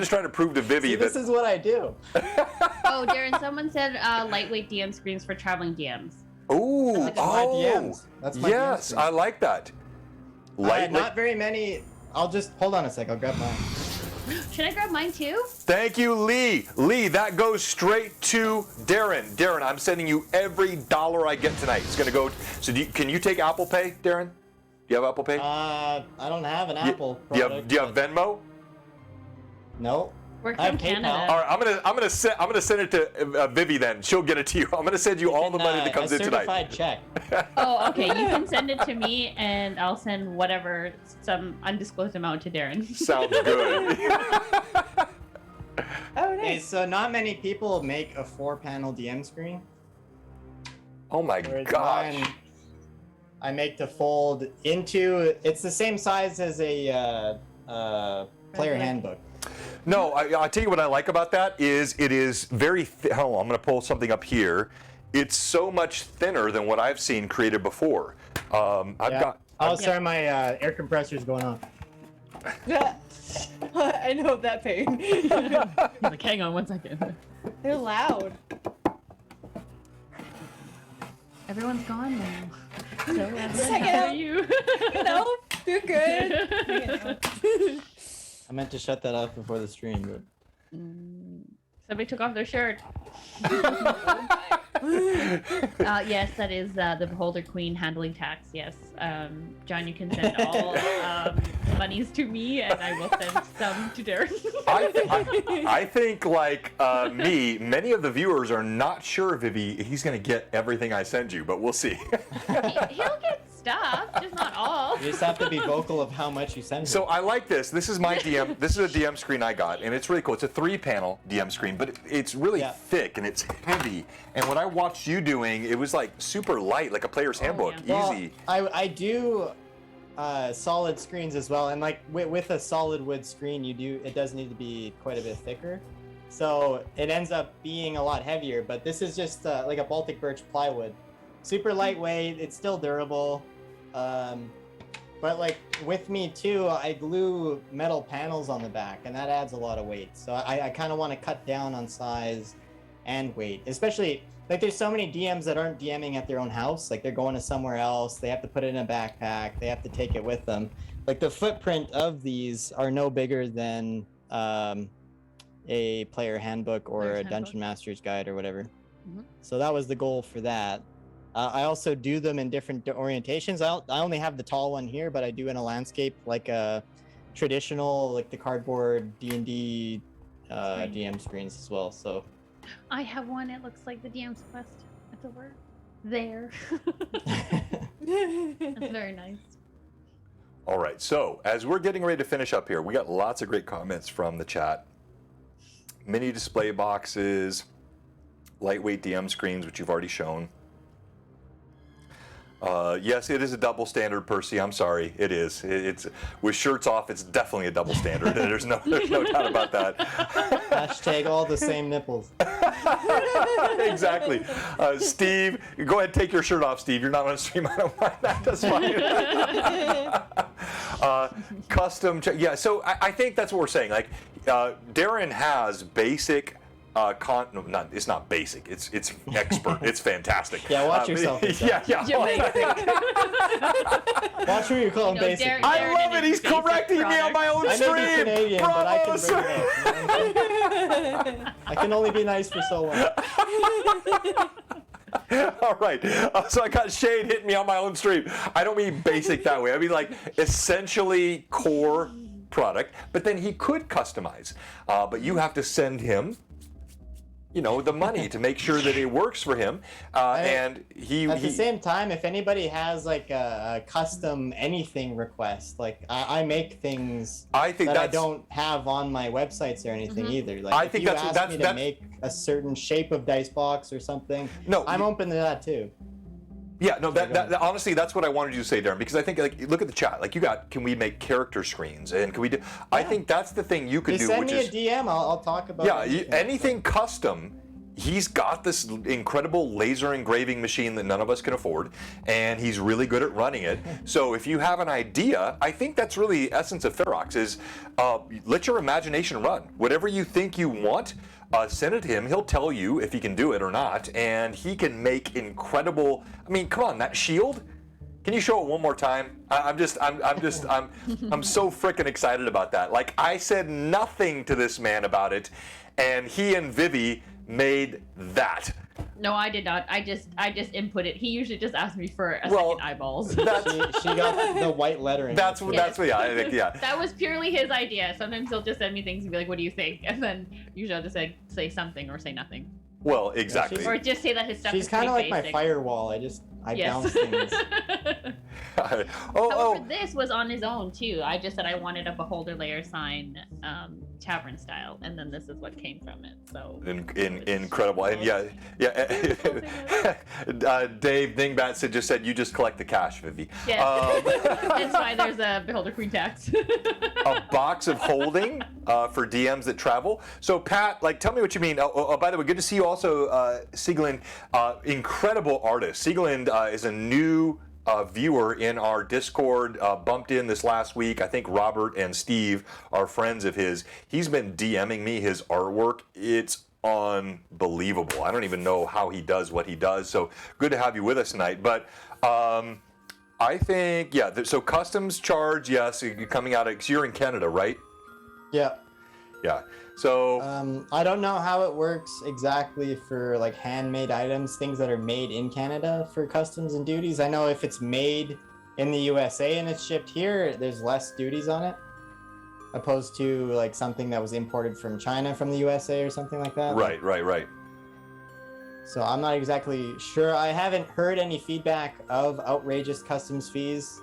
trying to prove to Vivi that this is what I do. Oh, Darren, someone said lightweight DM screens for traveling DMs. Ooh, That's my DMs. That's my yes, DMs. I like that. Not very many. I'll just hold on a sec. I'll grab mine. Should I grab mine too? Thank you, Lee. Lee, that goes straight to Darren. Darren, I'm sending you every dollar I get tonight. It's going to go. So can you take Apple Pay, Darren? Do you have Apple Pay? I don't have an Apple Do you product. have Venmo? No. We're I have from Canada. PayPal. All right, I'm gonna send it to Vivi then. She'll get it to you. I'm gonna send you all the money that comes in tonight. A certified check. Oh, okay. You can send it to me, and I'll send some undisclosed amount to Darren. Sounds good. Oh, Okay, nice. so not many people make a 4-panel DM screen. Oh my Whereas gosh. mine, I make to fold into. It's the same size as a player handbook. No, I'll tell you what I like about that is it is very. Oh, I'm gonna pull something up here. It's so much thinner than what I've seen created before. I've got. Oh, sorry, my air compressor's going on. I know that pain. Like, hang on 1 second. They're loud. Everyone's gone now. So, Second. how are you? No, you're good. I meant to shut that off before the stream, but. Somebody took off their shirt. Yes, that is the Beholder Queen handling tax. Yes, John, you can send all monies to me, and I will send some to Darren. I think like many of the viewers are not sure, Vivi, he's gonna get everything I send you, but we'll see. He'll get stuff, just not all. You just have to be vocal of how much you send. So I like this. This is my DM. This is a DM screen I got, and it's really cool. It's a 3-panel DM screen, but it's really thick and it's heavy. And what I watched you doing, it was like super light, like a player's handbook, easy. I do solid screens as well, and like with a solid wood screen, it does need to be quite a bit thicker. So it ends up being a lot heavier. But this is just like a Baltic birch plywood, super lightweight. It's still durable. But like with me too, I glue metal panels on the back, and that adds a lot of weight. So I kind of want to cut down on size and weight, especially like there's so many DMs that aren't DMing at their own house. Like they're going to somewhere else. They have to put it in a backpack. They have to take it with them. Like the footprint of these are no bigger than a player handbook or a dungeon master's guide or whatever. So that was the goal for that. I also do them in different orientations. I only have the tall one here, but I do in a landscape, like a traditional, like the cardboard D&D DM screens as well. So I have one. It looks like the DM's quest. It's over there. That's very nice. All right, so as we're getting ready to finish up here, we got lots of great comments from the chat. Mini display boxes, lightweight DM screens, which you've already shown. Yes, it is a double standard, Percy. I'm sorry, it is. It's with shirts off. It's definitely a double standard. There's no doubt about that. Hashtag all the same nipples. Exactly. Steve, go ahead, take your shirt off, Steve. You're not on stream. I don't mind that. That's fine. Custom. Yeah. So I think that's what we're saying. Like, Darren has basic. No, it's not basic. It's expert. It's fantastic. Yeah, watch yourself. Yeah. Watch who you call him basic. I love it. He's correcting me on my own I know stream. you're Canadian, but I Bravo, can bring it up. I can only be nice for so long. All right. So I got Shade hitting me on my own stream. I don't mean basic that way. I mean like essentially core product, but then he could customize. But you have to send him, the money to make sure that it works for him. And he at the same time, if anybody has like a custom anything request, like I make things I think that I that's, don't have on my websites or anything either. Like I if think you that's- ask that's- me to that's- make a certain shape of dice box or something, No, I'm open to that too. Yeah, no, that honestly, that's what I wanted you to say, Darren, because I think, like, look at the chat. Like, can we make character screens? And can we do, I think that's the thing you could Just do, send which me is, a DM, I'll talk about anything custom. He's got this incredible laser engraving machine that none of us can afford, and he's really good at running it. So if you have an idea, I think that's really the essence of Ferox is let your imagination run. Whatever you think you want, send it to him. He'll tell you if he can do it or not, and he can make incredible. I mean, come on, that shield. Can you show it one more time? I'm so freaking excited about that. Like, I said nothing to this man about it, and he and Vivi made that. No, I did not. I just input it. He usually just asks me for a second eyeballs. She got the white lettering. That's I think That was purely his idea. Sometimes he'll just send me things and be like, "What do you think?" And then usually I'll just say something or say nothing. Well, exactly. Or just say that his stuff She's is pretty kind of like basic. my firewall. I bounce things. However, this was on his own too. I just said I wanted a beholder layer sign, tavern style, and then this is what came from it. So incredible, and Dave Dingbat said you just collect the cash, Vivi. Yeah, that's why there's a beholder queen tax. A box of holding for DMs that travel. So Pat, tell me what you mean. Oh, by the way, good to see you also, Sieglind, incredible artist. Sieglind is a new viewer in our Discord, bumped in this last week. I think Robert and Steve are friends of his. He's been DMing me his artwork. It's unbelievable. I don't even know how he does what he does. So good to have you with us tonight. But I think, so customs charge, yes, coming out of, 'cause you're in Canada, right? Yeah. Yeah. So I don't know how it works exactly for like handmade items, things that are made in Canada for customs and duties. I know if it's made in the USA and it's shipped here, there's less duties on it, opposed to like something that was imported from China from the USA or something like that. Right. So I'm not exactly sure. I haven't heard any feedback of outrageous customs fees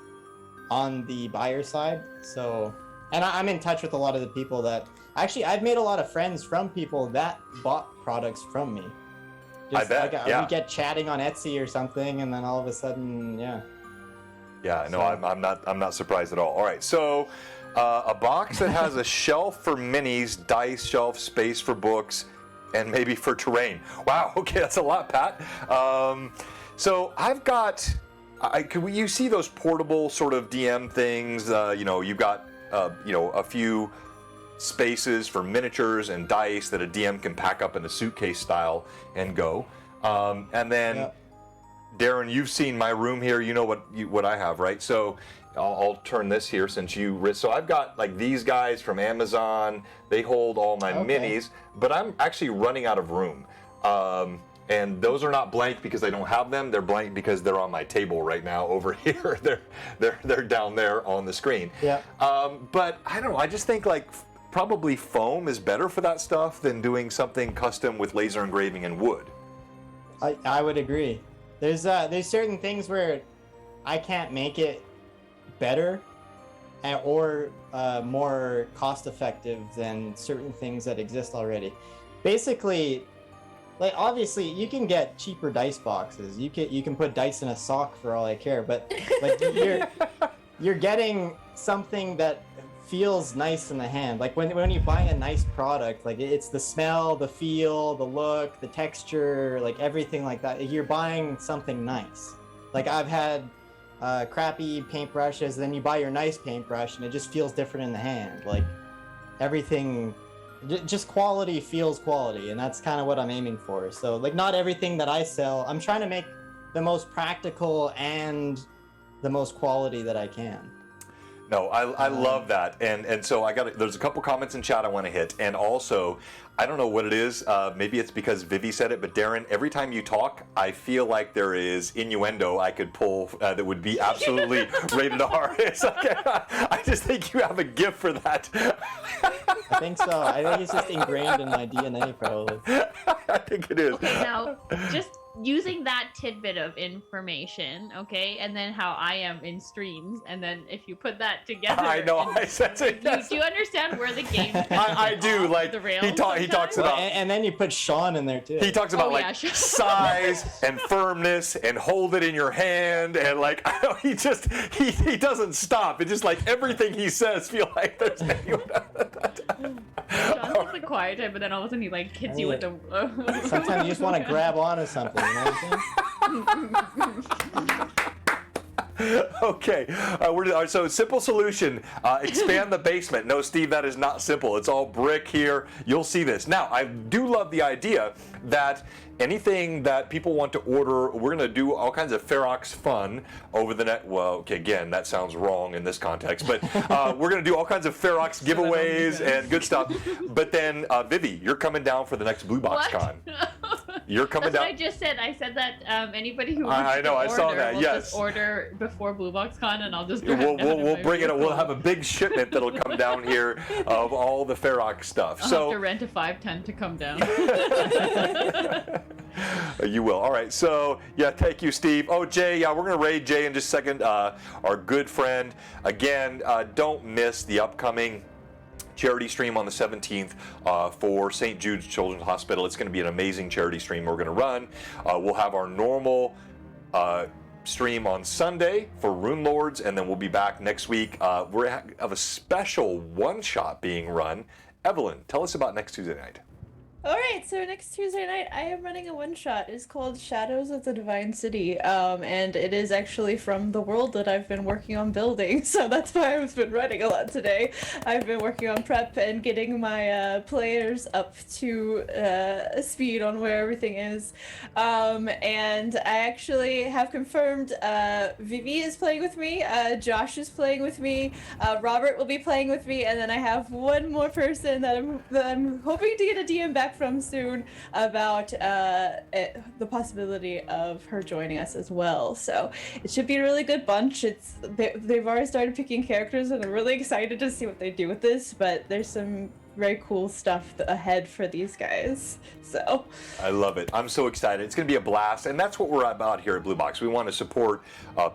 on the buyer side. So, and I'm in touch with a lot of the people that actually I've made a lot of friends from people that bought products from me. I bet. We get chatting on Etsy or something, and then all of a sudden, Yeah, no, I'm not surprised at all. All right, so a box that has a shelf for minis, dice shelf, space for books, and maybe for terrain. Wow, okay, that's a lot, Pat. So I've got, you see those portable sort of DM things? You've got a few spaces for miniatures and dice that a DM can pack up in a suitcase style and go. And then, Darren, you've seen my room here. You know what I have, right? So I'll turn this here since so I've got like these guys from Amazon. They hold all my minis, but I'm actually running out of room. And those are not blank because I don't have them. They're blank because they're on my table right now over here. They're down there on the screen. Yeah. But I don't know. I just think like probably foam is better for that stuff than doing something custom with laser engraving and wood. I would agree. There's certain things where I can't make it better or more cost effective than certain things that exist already. Basically, like obviously you can get cheaper dice boxes. You can put dice in a sock for all I care, but like you're getting something that feels nice in the hand. Like when you buy a nice product, like it's the smell, the feel, the look, the texture, like everything like that. You're buying something nice. Like I've had crappy paintbrushes, then you buy your nice paintbrush and it just feels different in the hand. Like everything, just quality feels quality, and that's kind of what I'm aiming for. So like not everything that I sell, I'm trying to make the most practical and the most quality that I can. No, I love that, and so there's a couple comments in chat I want to hit, and also, I don't know what it is, maybe it's because Vivi said it, but Darren, every time you talk, I feel like there is innuendo I could pull that would be absolutely rated R. It's like, I just think you have a gift for that. I think so. I think it's just ingrained in my DNA, probably. I think it is. Okay, now just using that tidbit of information, okay, and then how I am in streams, and then if you put that together, I know, I sense it. Yes. Do you understand where the game? I do. Like the rails he talks about, and then you put Sean in there too. he talks about like sure. size and firmness and hold it in your hand and like I know he doesn't stop. It's just like everything he says feel like there's anyone. Sean's just the quiet type, but then all of a sudden he like hits you with the. Sometimes you just want to grab onto something. You know what I'm saying? Okay, so simple solution, expand the basement. No, Steve, that is not simple. It's all brick here. You'll see this. Now, I do love the idea that anything that people want to order, we're going to do all kinds of Ferox fun over the net. Well, okay, again, that sounds wrong in this context, but we're going to do all kinds of Ferox giveaways and good stuff. But then, Vivi, you're coming down for the next Blue Box Con. You're coming That's down. what I just said. I said that anybody who I know, I saw that, will yes. just order before Blue Box Con, and I'll just We'll bring it up. We'll have a big shipment that'll come down here of all the Ferox stuff. I'll have to rent a 510 to come down. You will. All right. So, yeah, thank you, Steve. Oh, Jay, yeah, we're going to raid Jay in just a second. Our good friend. Again, don't miss the upcoming charity stream on the 17th for St. Jude's Children's Hospital. It's going to be an amazing charity stream we're going to run. We'll have our normal stream on Sunday for Rune Lords, and then we'll be back next week. We have a special one-shot being run. Evelyn, tell us about next Tuesday night. Alright, so next Tuesday night I am running a one-shot. It's called Shadows of the Divine City, and it is actually from the world that I've been working on building, so that's why I've been writing a lot today. I've been working on prep and getting my players up to speed on where everything is, and I actually have confirmed Vivi is playing with me, Josh is playing with me, Robert will be playing with me, and then I have one more person that I'm hoping to get a DM back from soon about the possibility of her joining us as well. So it should be a really good bunch. They've already started picking characters, and I'm really excited to see what they do with this. But there's some very cool stuff ahead for these guys. So I love it. I'm so excited. It's going to be a blast, and that's what we're about here at Blue Box. We want to support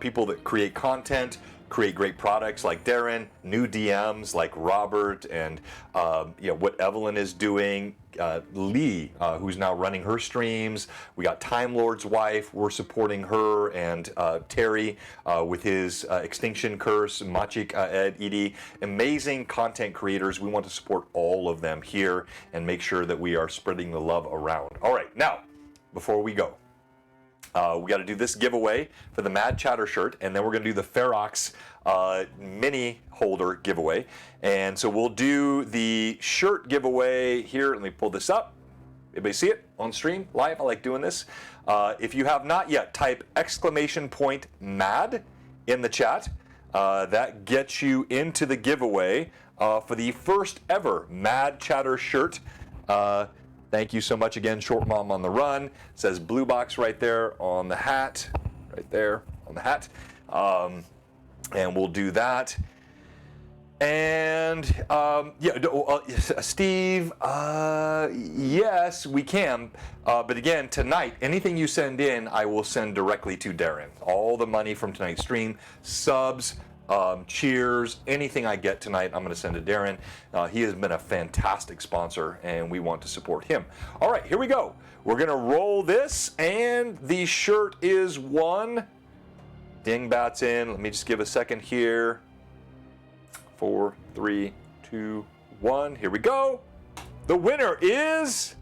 people that create content, create great products like Darren, new DMs like Robert, and what Evelyn is doing. Lee, who's now running her streams. We got Time Lord's wife. We're supporting her, and Terry with his Extinction Curse, Machik, Ed, Edie. Amazing content creators. We want to support all of them here and make sure that we are spreading the love around. All right, now, before we go, we got to do this giveaway for the Mad Chatter shirt, and then we're going to do the Ferox mini holder giveaway. And so we'll do the shirt giveaway here. Let me pull this up. Everybody see it on stream live? I like doing this. If you have not yet, type !MAD in the chat. That gets you into the giveaway for the first ever Mad Chatter shirt. Thank you so much again, Short Mom on the Run. It says Blue Box right there on the hat. Right there on the hat. And we'll do that. And Steve, yes, we can. But again, tonight, anything you send in, I will send directly to Darren. All the money from tonight's stream, subs, cheers, anything I get tonight, I'm going to send to Darren. He has been a fantastic sponsor, and we want to support him. All right, here we go. We're going to roll this, and the shirt is won. Dingbat's in. Let me just give a second here. 4, 3, 2, 1. Here we go. The winner is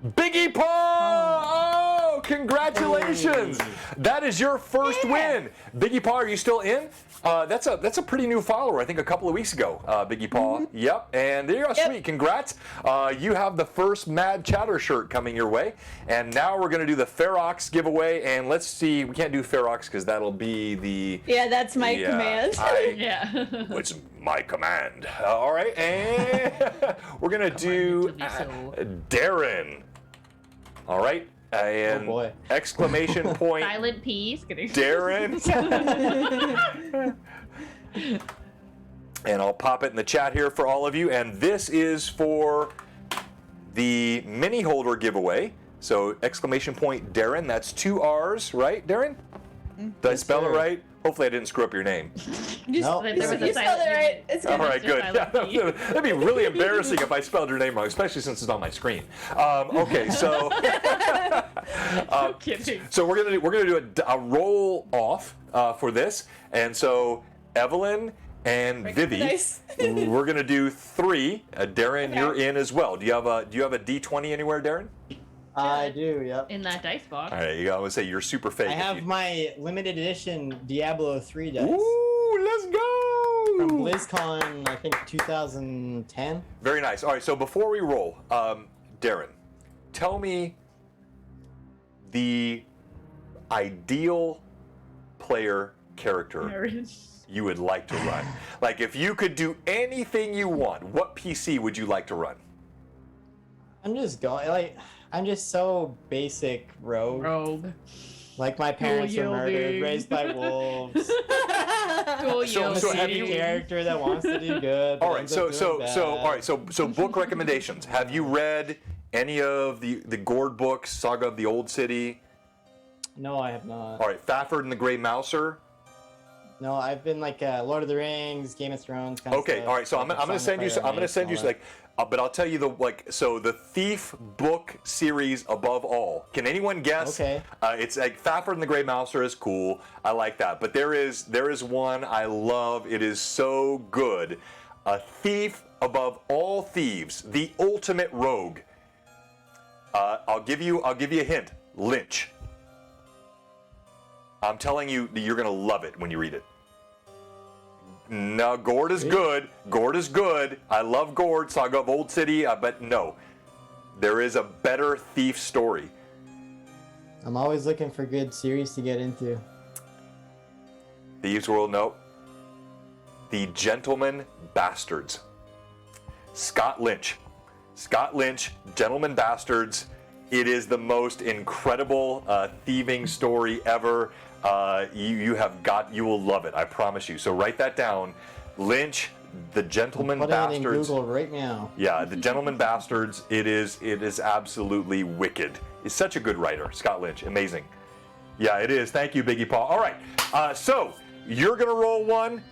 Biggie Paw! Oh, congratulations! Hey. That is your first win. Biggie Paw, are you still in? That's a pretty new follower. I think a couple of weeks ago. Biggie Paw. Yep. And there you go. Sweet. Congrats. You have the first Mad Chatter shirt coming your way. And now we're gonna do the Ferox giveaway. And let's see. We can't do Ferox because that'll be the. Yeah, that's my command. Yeah. It's my command. All right. And we're gonna do Darren. All right. And Oh boy. exclamation point. Silent P's. Darren. And I'll pop it in the chat here for all of you. And this is for the mini holder giveaway. So exclamation point Darren. That's 2 R's, right, Darren? Did I spell it right? Hopefully I didn't screw up your name. No. You spelled it right. It's All good. right, good. Yeah, that'd be really embarrassing if I spelled your name wrong, especially since it's on my screen. Okay, so I'm kidding. so we're gonna do a roll off for this, and so Evelyn and Vivi, Nice. we're gonna do 3. Darren, Okay. you're in as well. Do you have a D20 anywhere, Darren? I do, yep. In that dice box. All right, you gotta say you're super fake. I if have you- my limited edition Diablo 3 dice. Ooh, let's go! From BlizzCon, I think 2010. Very nice. All right, so before we roll, Darren, tell me the ideal player character you would like to run. Like, if you could do anything you want, what PC would you like to run? I'm just so basic rogue. Like my parents were murdered, yielding. raised by wolves. Go So I'm a have city you- character that wants to do good. but All right, ends up doing bad. so book recommendations. Have you read any of the Gord books, Saga of the Old City? No, I have not. All right, Fafford and the Grey Mouser. No, I've been like Lord of the Rings, Game of Thrones kind of Okay, stuff. all right. So I'm gonna send you. I'm gonna send you like, but I'll tell you the Thief book series above all. Can anyone guess? Okay. It's like Fafford and the Grey Mouser is cool. I like that. But there is one I love. It is so good. A thief above all thieves, the ultimate rogue. I'll give you a hint. Lynch. I'm telling you, you're gonna love it when you read it. No, Gord is good. Gord is good. I love Gord, Saga of Old City, but no. There is a better thief story. I'm always looking for good series to get into. Thieves World, no. The Gentleman Bastards. Scott Lynch. Scott Lynch, Gentleman Bastards. It is the most incredible thieving story ever. You will love it, I promise you. So write that down. Lynch, The Gentleman Put it in Bastards. Google right now. Yeah, The Gentleman Bastards. It is absolutely wicked. He's such a good writer, Scott Lynch. Amazing. Yeah, it is. Thank you, Biggie Paul. All right. So you're gonna roll one.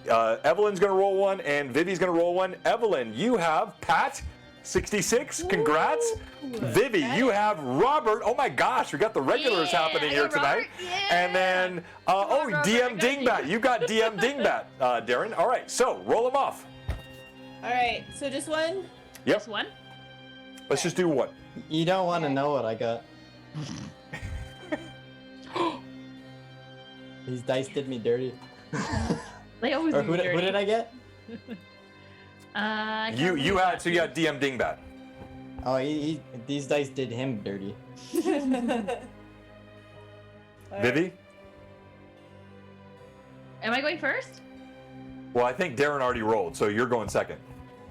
Evelyn's gonna roll one, and Vivi's gonna roll one. Evelyn, you have Pat. 66, congrats. Vivi, you have Robert. Oh my gosh, we got the regulars happening here tonight. And then, DM Dingbat. You got DM Dingbat, Darren. All right, so roll them off. All right, so just one. Yep, This one? let's just do one. You don't want to know what I got. These dice did me dirty. They always Or do who dirty. did I get? I can't You remember had that. so you got DM Dingbat. Oh, these dice did him dirty. Vivi? Am I going first? Well, I think Darren already rolled, so you're going second.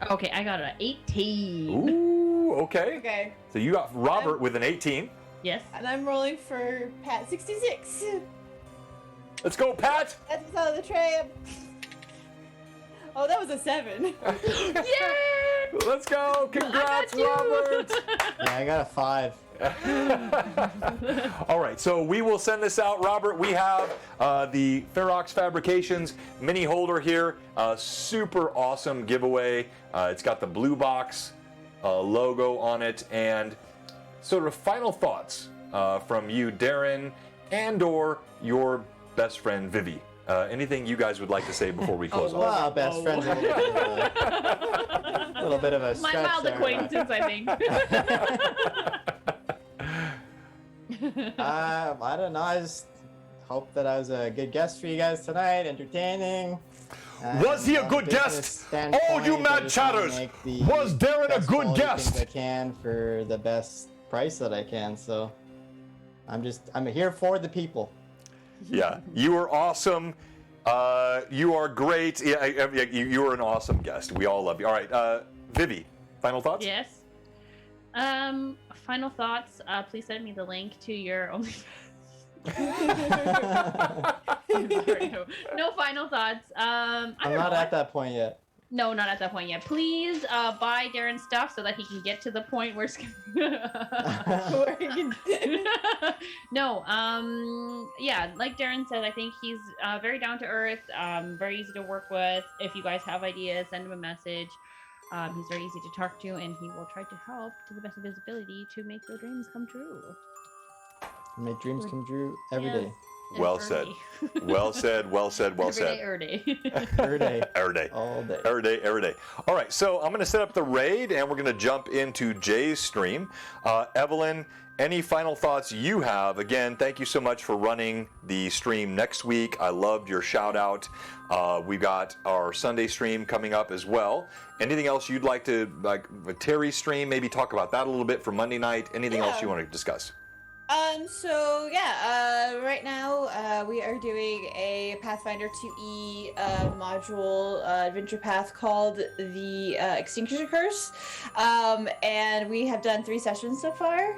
Okay, I got an 18. Ooh, okay. Okay. So you got Robert with an 18. Yes. And I'm rolling for Pat 66. Let's go, Pat! That's what's out of the tray. Oh, that was a 7. Yay! Let's go! Congrats, I got you. Robert! Yeah, I got a 5. All right, so we will send this out. Robert, we have the Ferox Fabrications mini holder here. Super awesome giveaway. It's got the Blue Box logo on it. And sort of final thoughts from you, Darren, and or your best friend, Vivi. Anything you guys would like to say before we close off? Well, best friend's a little bit of a My stretch mild there. acquaintance, I think. I don't know. I just hope that I was a good guest for you guys tonight, entertaining. Was he a From good business guest? standpoint, Oh, you I mad just wanna chatters! make the Was Darren a best good quality guest? things I can for the best price that I can. So I'm here for the people. Yeah, you are awesome. You are great. Yeah, you are an awesome guest. We all love you. All right, Vivi, final thoughts? Yes. Final thoughts. Please send me the link to your OnlyFans. Sorry, no final thoughts. I'm not at that point yet. No, not at that point yet. Please buy Darren's stuff so that he can get to the point where where he can... No, yeah, like Darren said, I think he's very down to earth, very easy to work with. If you guys have ideas, send him a message. He's very easy to talk to, and he will try to help to the best of his ability to make your dreams come true. Make dreams come true every Yes. day. Well said. Well said. Well said. Well Every day, said. every day. Every day. Every day. All day. Every day, every day. All right, so I'm going to set up the raid, and we're going to jump into Jay's stream. Evelyn, any final thoughts you have? Again, thank you so much for running the stream next week. I loved your shout out. We've got our Sunday stream coming up as well. Anything else you'd like to, like Terry's stream, maybe talk about that a little bit for Monday night? Anything else you want to discuss? So yeah, right now we are doing a Pathfinder 2E module adventure path called the Extinction Curse, and we have done 3 sessions so far.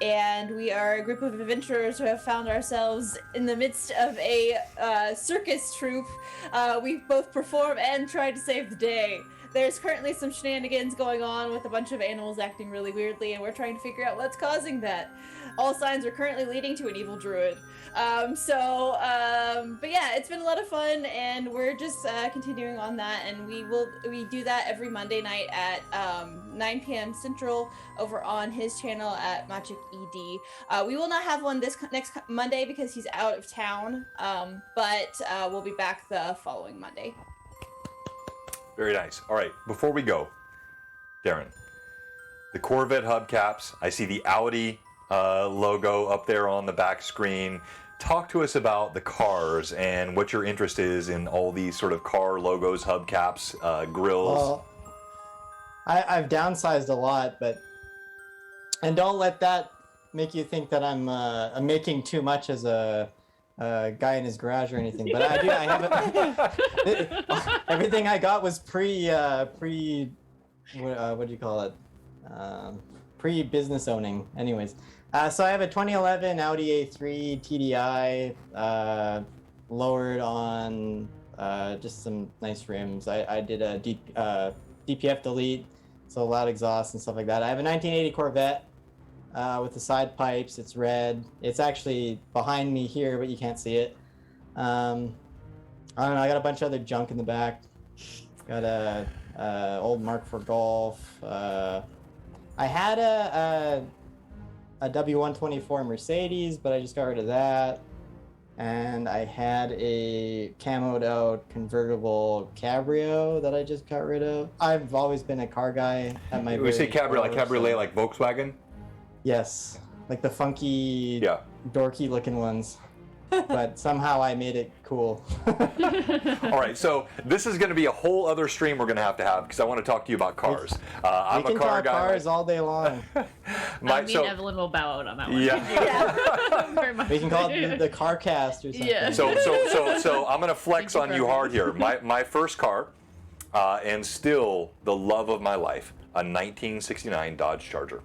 And we are a group of adventurers who have found ourselves in the midst of a circus troupe. We both perform and try to save the day. There's currently some shenanigans going on with a bunch of animals acting really weirdly, and we're trying to figure out what's causing that. All signs are currently leading to an evil druid. But yeah, it's been a lot of fun, and we're just continuing on that, and we do that every Monday night at 9 p.m. Central over on his channel at Magic ED. We will not have one this next Monday because he's out of town, but we'll be back the following Monday. Very nice. All right, before we go, Darren, the Corvette hubcaps, I see the Audi logo up there on the back screen. Talk to us about the cars and what your interest is in all these sort of car logos, hubcaps, grills. Well, I've downsized a lot, and don't let that make you think that I'm making too much as a guy in his garage or anything. But I do. I haven't. Everything I got was what do you call it? Pre-business owning. Anyways, so I have a 2011 Audi A3 TDI, lowered on just some nice rims. I did a DPF delete, so loud exhaust and stuff like that. I have a 1980 Corvette with the side pipes. It's red. It's actually behind me here, but you can't see it. I don't know. I got a bunch of other junk in the back. Got a old Mark IV Golf. I had a W124 Mercedes, but I just got rid of that. And I had a camoed out convertible Cabrio that I just got rid of. I've always been a car guy at my. We say very cabriolet, like core, cabriolet, so- like Volkswagen. Yes, like the funky, Yeah. dorky looking ones. But somehow I made it cool. All right, so this is going to be a whole other stream we're going to have because I want to talk to you about cars. I'm we a can car talk guy. cars all day long. Me and Evelyn will bow out on that one. Yeah. Very much. We can call it the car cast or something. Yeah. So I'm going to flex Thank you on for you hard everything. here. My first car and still the love of my life, a 1969 Dodge Charger.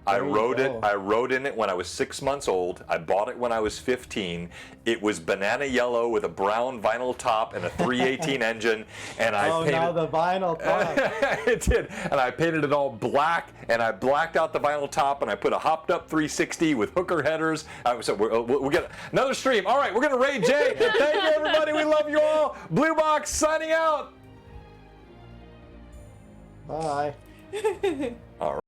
I There you rode it. go. I rode in it when I was 6 months old. I bought it when I was 15. It was banana yellow with a brown vinyl top and a 318 engine, and I Oh, painted. now the vinyl top. It did, and I painted it all black, and I blacked out the vinyl top, and I put a hopped up 360 with hooker headers. So we'll get another stream. All right, we're gonna raid Jay. Thank you, everybody. We love you all. Blue Box signing out. Bye. All right.